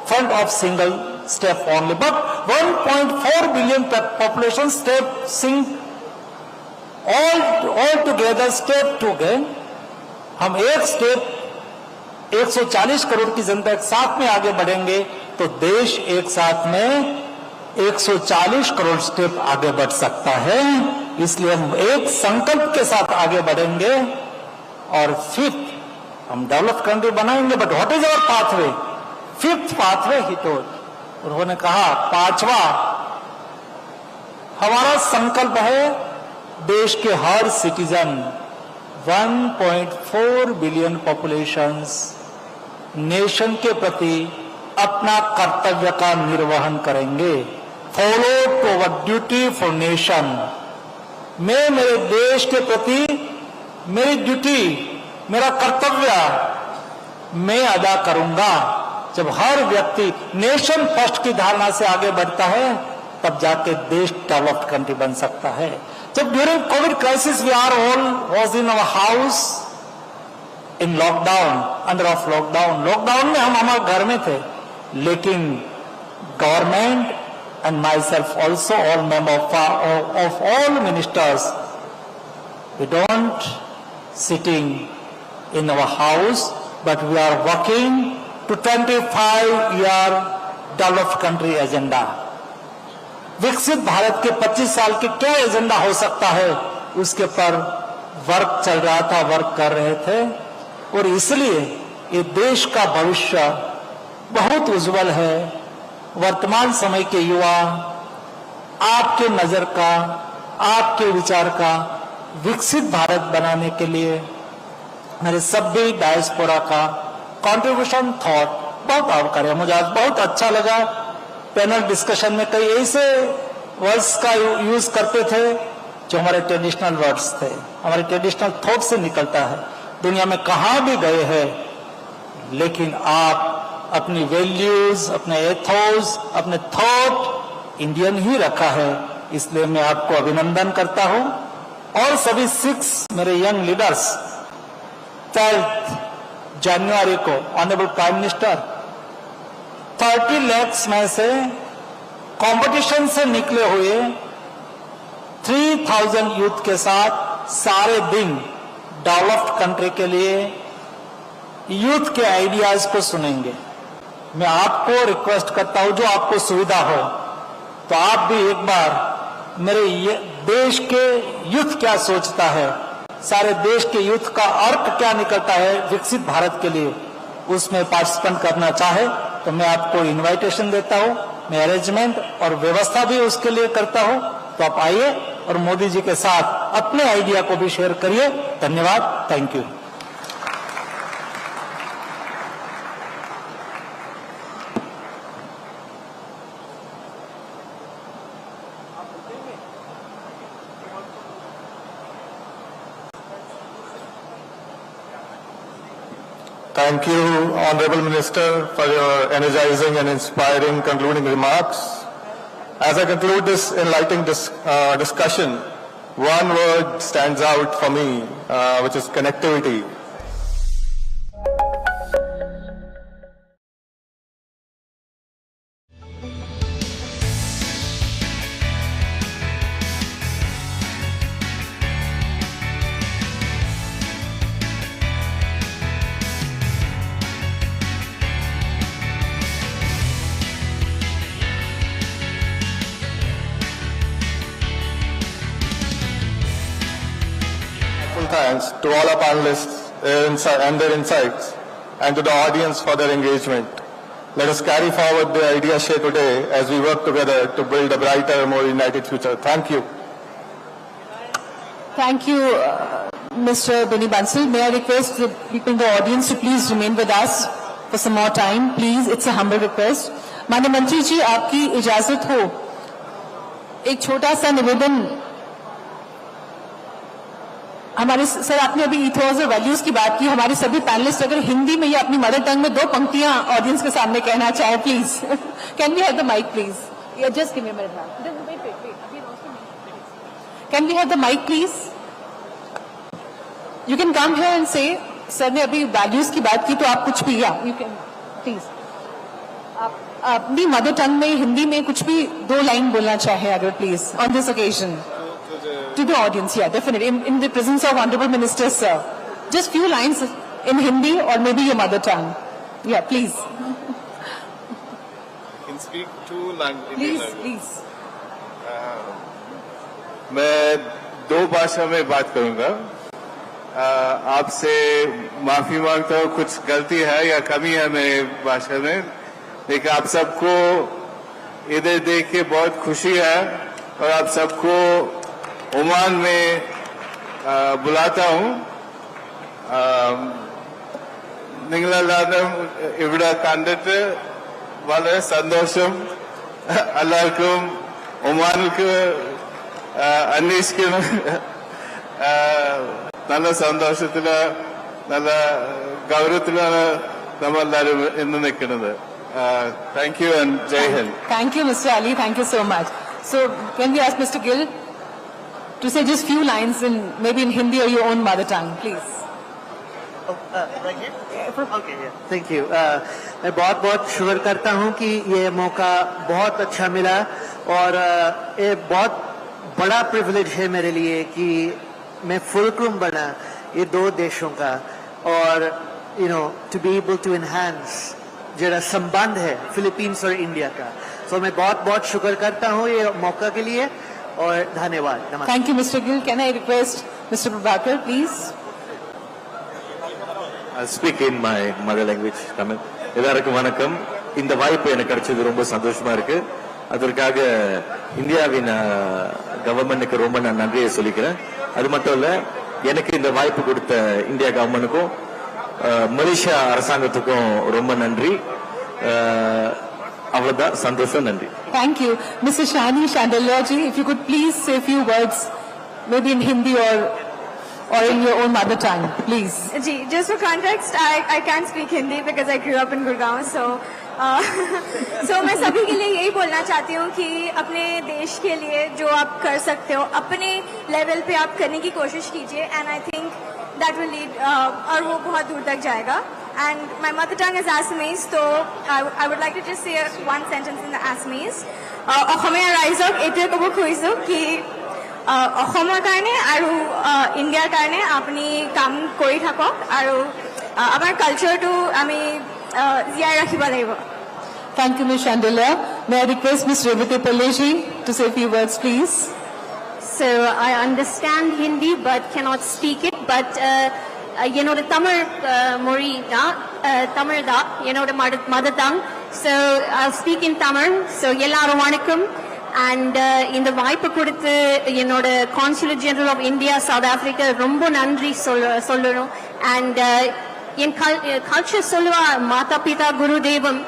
front of single step only, but 1.4 billion population step all together step to gain. हम एक स्टेप 140 करोड़ की जनता एक साथ में आगे बढ़ेंगे तो देश एक साथ में 140 करोड़ स्टेप आगे बढ़ सकता है। इसलिए हम एक संकल्प के साथ आगे बढ़ेंगे। और 5th, हम डेवलप कंट्री बनाएंगे, but what is our pathway? 5th pathway ही तो उन्होंने कहा। 5वां हमारा संकल्प है देश के हर सिटीजन, 1.4 बिलियन पॉपुलेशंस नेशन के प्रति अपना कर्तव्य का निर्वहन करेंगे। Follow toward duty for nation. मैं मेरे देश के प्रति मेरी ड्यूटी, मेरा कर्तव्य मैं अदा करूंगा। जब हर व्यक्ति नेशन फर्स्ट की धारणा से आगे बढ़ता है तब जाके देश डेवलप्ड कंट्री बन सकता है। जब during Covid crisis we are all was in our house in lockdown, under of lockdown में हम हमारे घर में थे, लेकिन government and myself also, all members of all ministers, we don't sitting in our house, but we are working to 25-year developed country agenda. विकसित भारत के 25 साल के क्या एजेंडा हो सकता है, उसके पर वर्क चल रहा था, वर्क कर रहे थे। और इसलिए ये देश का भविष्य बहुत उज्जवल है। वर्तमान समय के युवा आपके नजर का, आपके विचार का विकसित भारत बनाने के लिए मेरे सभी डायस्पोरा का कंट्रीब्यूशन, थॉट बहुत आवकार है। मुझे आज बहुत अच्छा लगा, पैनल डिस्कशन में कई ऐसे वर्ड्स का यूज करते थे जो हमारे ट्रेडिशनल वर्ड्स थे, हमारे ट्रेडिशनल थॉट से निकलता है। दुनिया में कहाँ भी गए हैं, लेकिन आप अपनी वैल्यूज, अपने एथोस, अपने थॉट इंडियन ही रखा है, इसलिए मैं आपको अभिनंदन करता हूं। और सभी 6 मेरे यंग लीडर्स 12 जनवरी को ऑनरेबल प्राइम मिनिस्टर 30 lakhs में से कंपटीशन से निकले हुए 3000 यूथ के साथ सारे दिन डेवलप्ड कंट्री के लिए यूथ के आइडियाज को सुनेंगे। मैं आपको रिक्वेस्ट करता हूं, जो आपको सुविधा हो तो आप भी एक बार मेरे देश के यूथ क्या सोचता है, सारे देश के यूथ का अर्थ क्या निकलता है विकसित भारत के लिए, उसमें पार्टिसिपेट करना चाहे तो मैं आपको इनविटेशन देता हूं। मैं अरेंजमेंट और व्यवस्था भी उसके लिए करता हूं, तो आप आइए और मोदी जी के साथ अपने आइडिया को भी शेयर करिए। धन्यवाद, thank you. Thank you, Honorable Minister, for your energizing and inspiring concluding remarks. As I conclude this enlightening discussion, one word stands out for me, which is connectivity. Thanks to all our panelists and their insights, and to the audience for their engagement. Let us carry forward the idea shared today as we work together to build a brighter, more united future. Thank you. Thank you, Mr. Benny Bansal. May I request the people in the audience to please remain with us for some more time, please. It's a humble request. माननीय मंत्री जी, आपकी इजाजत हो, एक छोटा सा निवेदन। हमारे सर, आपने अभी इथोस और वैल्यूज की बात की, हमारे सभी पैनलिस्ट अगर हिंदी में या अपनी मदर टंग में 2 पंक्तियां ऑडियंस के सामने कहना चाहे, please. Can we have the mike please? Just give me a minute ma'am. Can we have the mike please? You can come here and say, sir ने अभी वैल्यूज की बात की तो आप कुछ भी, या यू कैन प्लीज आप अपनी मदर टंग में हिंदी में कुछ भी 2 लाइन बोलना चाहे अगर, please, on this occasion. To the audience, yeah, definitely. In the presence of Honorable Minister, sir. Just few lines in Hindi or maybe your mother tongue. Yeah, please. You can speak 2 languages. Please. मैं 2 भाषा में बात करूंगा। आपसे माफी मांगता हूँ, कुछ गलती है या कमी है मेरी भाषा में, लेकिन आप सबको इधर देख के बहुत खुशी है और आप सबको ओमान में बुलाता हूं। നിങ്ങളെല്ലാവരും ഇവിടെ കണ്ടിട്ട് വളരെ സന്തോഷം. എല്ലാവർക്കും ഒമാനിലേക്ക് അന്വേഷിക്കണം. നല്ല സന്തോഷത്തില്, നല്ല ഗൗരവത്തിലാണ് നമ്മളെല്ലാവരും ഇന്ന് നിൽക്കുന്നത്. താങ്ക് യു ആൻഡ് ജയ് ഹിന്ദ്. Thank you, Mr. Ali. Thank you so much. So, can we ask Mr. Gill to say just few lines in maybe in Hindi or your own mother tongue, please? Right here? Okay, yeah. Thank you. मैं बहुत शुक्र करता हूं कि ये मौका बहुत अच्छा मिला और ये बहुत बड़ा प्रिविलेज है मेरे लिए कि मैं फुलक्रुम बना ये 2 देशों का, और to be able to enhance जरा संबंध है फिलीपींस और इंडिया का। So मैं बहुत शुक्र करता हूं ये मौका के लिए और धन्यवाद। नमस्ते। Thank you, Mr. Gill. Can I request Mr. Prabhakar, please? I'll speak in my mother language, Tamil. எல்லாருக்கும் வணக்கம். இந்த வாய்ப்பு எனக்கு கிடைச்சது ரொம்ப சந்தோஷமா இருக்கு. அதற்காக இந்தியாவின் கவர்மெண்ட்டுக்கு ரொம்ப நான் நன்றியை சொல்லிக்கிறேன். அது மட்டும் இல்ல, எனக்கு இந்த வாய்ப்பு கொடுத்த இந்தியா கவர்மெண்ட்டுக்கும் மலேசியா அரசாங்கத்துக்கும் ரொம்ப நன்றி. Avladha Santosha Nandi. Thank you. Mr. Shani Chandelier-ji, if you could please say a few words, maybe in Hindi or in your own mother tongue, please. Just for context, I can't speak Hindi because I grew up in Gurgaon, so मैं सभी के लिए यही बोलना चाहती हूँ कि अपने देश के लिए जो आप कर सकते हो अपने लेवल पे आप करने की कोशिश कीजिए and I think that will lead और वो बहुत दूर तक जाएगा and my mother tongue is Assamese, तो I would like to just say one sentence in the Assamese. Asomiya ৰাইজক এইটোৱে ক'ব খুজিছোঁ কি অসমৰ কাৰণে আৰু ইণ্ডিয়াৰ কাৰণে আপুনি কাম কৰি থাকক আৰু আমাৰ কালচাৰটো আমি জীয়াই ৰাখিব লাগিব. Thank you, Ms. Chandelier. May I request Ms. Revati Pillai-ji to say a few words, please? So I understand Hindi but cannot speak it. But the Tamil Tamil da, the mother tongue. So I'll speak in Tamil. So Yellarum Vanakkam. And in the வாய்ப்பு கொடுத்து the Consulate General of India, South Africa ரொம்ப நன்றி சொல்லணும். And in culture சொல்லுவா மாதா பிதா குரு தெய்வம்.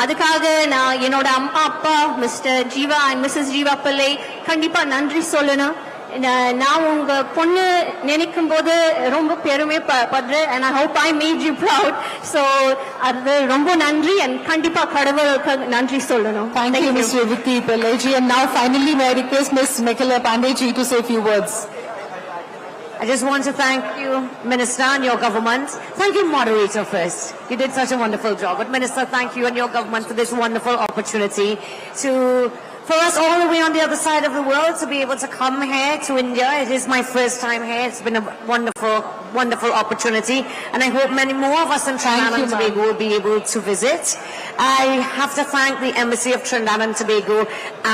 அதுக்காக நான் என்னோட அம்மா அப்பா mister Jeeva and missus Jeeva Pillai கண்டிப்பா நன்றி சொல்லணும். நான் உங்க பொண்ணு நினைக்கும் போது ரொம்ப பெருமைப்படுறேன் and I hope I made you proud. So அது ரொம்ப நன்றி and கண்டிப்பா கடவுளுக்கு நன்றி சொல்லணும். Thank you, Ms. Revati Pillai-ji. And now finally may I request Ms. Michaela Pandey-ji to say a few words. I just want to thank you, Minister, and your government. Thank you, moderator, first. You did such a wonderful job. But Minister, thank you and your government for this wonderful opportunity for us all the way on the other side of the world to be able to come here to India. It is my first time here. It's been a wonderful, wonderful opportunity. And I hope many more of us in Trinidad and Tobago will be able to visit. I have to thank the Embassy of Trinidad and Tobago,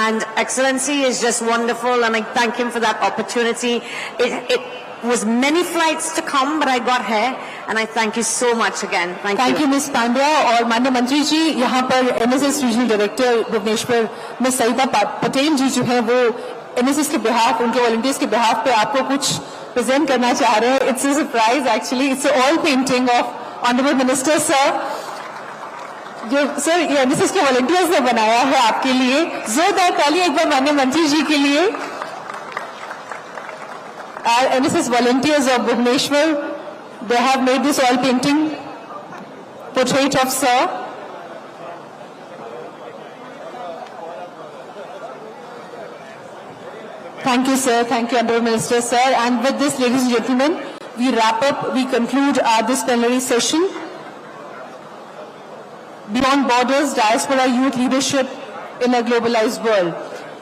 and Excellency is just wonderful, and I thank him for that opportunity. It was many flights to come, but I got here, and I thank you so much again. Thank you, Ms. Pandya. और माननीय मंत्री जी, यहाँ पर NSS regional director Bhubaneswar miss Saeeda Patel ji जो है वो NSS के behalf, उनके वॉलंटियर्स के बिहाफ पे आपको कुछ प्रेजेंट करना चाह रहे हैं. It's a surprise actually. It's an oil painting of Honorable Minister Sir. जो सर ये NSS के वॉलंटियर्स ने बनाया है आपके लिए. जोरदार ताली एक बार माननीय मंत्री जी के लिए. Our NSS volunteers of Bhubaneswar, they have made this oil painting portrait of Sir. Thank you, sir. Thank you, Honorable Minister, sir. And with this, ladies and gentlemen, we wrap up, we conclude this plenary session. Beyond Borders, Diaspora Youth Leadership in a Globalized World.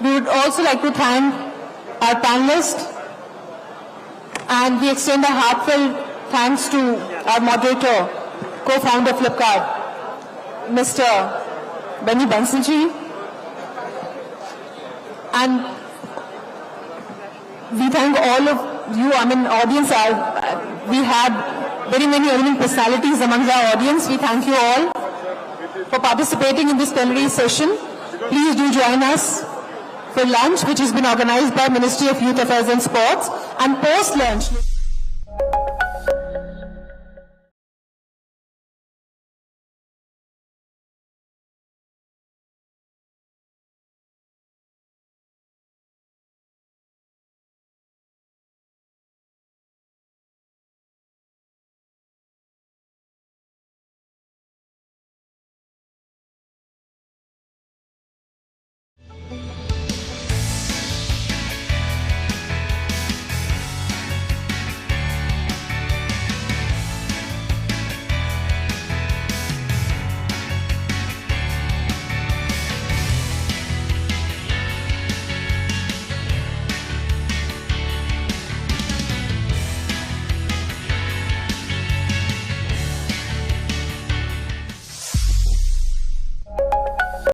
We would also like to thank our panelists, and we extend a heartfelt thanks to our moderator, co-founder Flipkart, Mr. Benny Benson-ji. And we thank all of you, audience. We had very many eminent personalities among our audience. We thank you all for participating in this plenary session. Please do join us for lunch, which has been organized by Ministry of Youth Affairs and Sports, and post-lunch.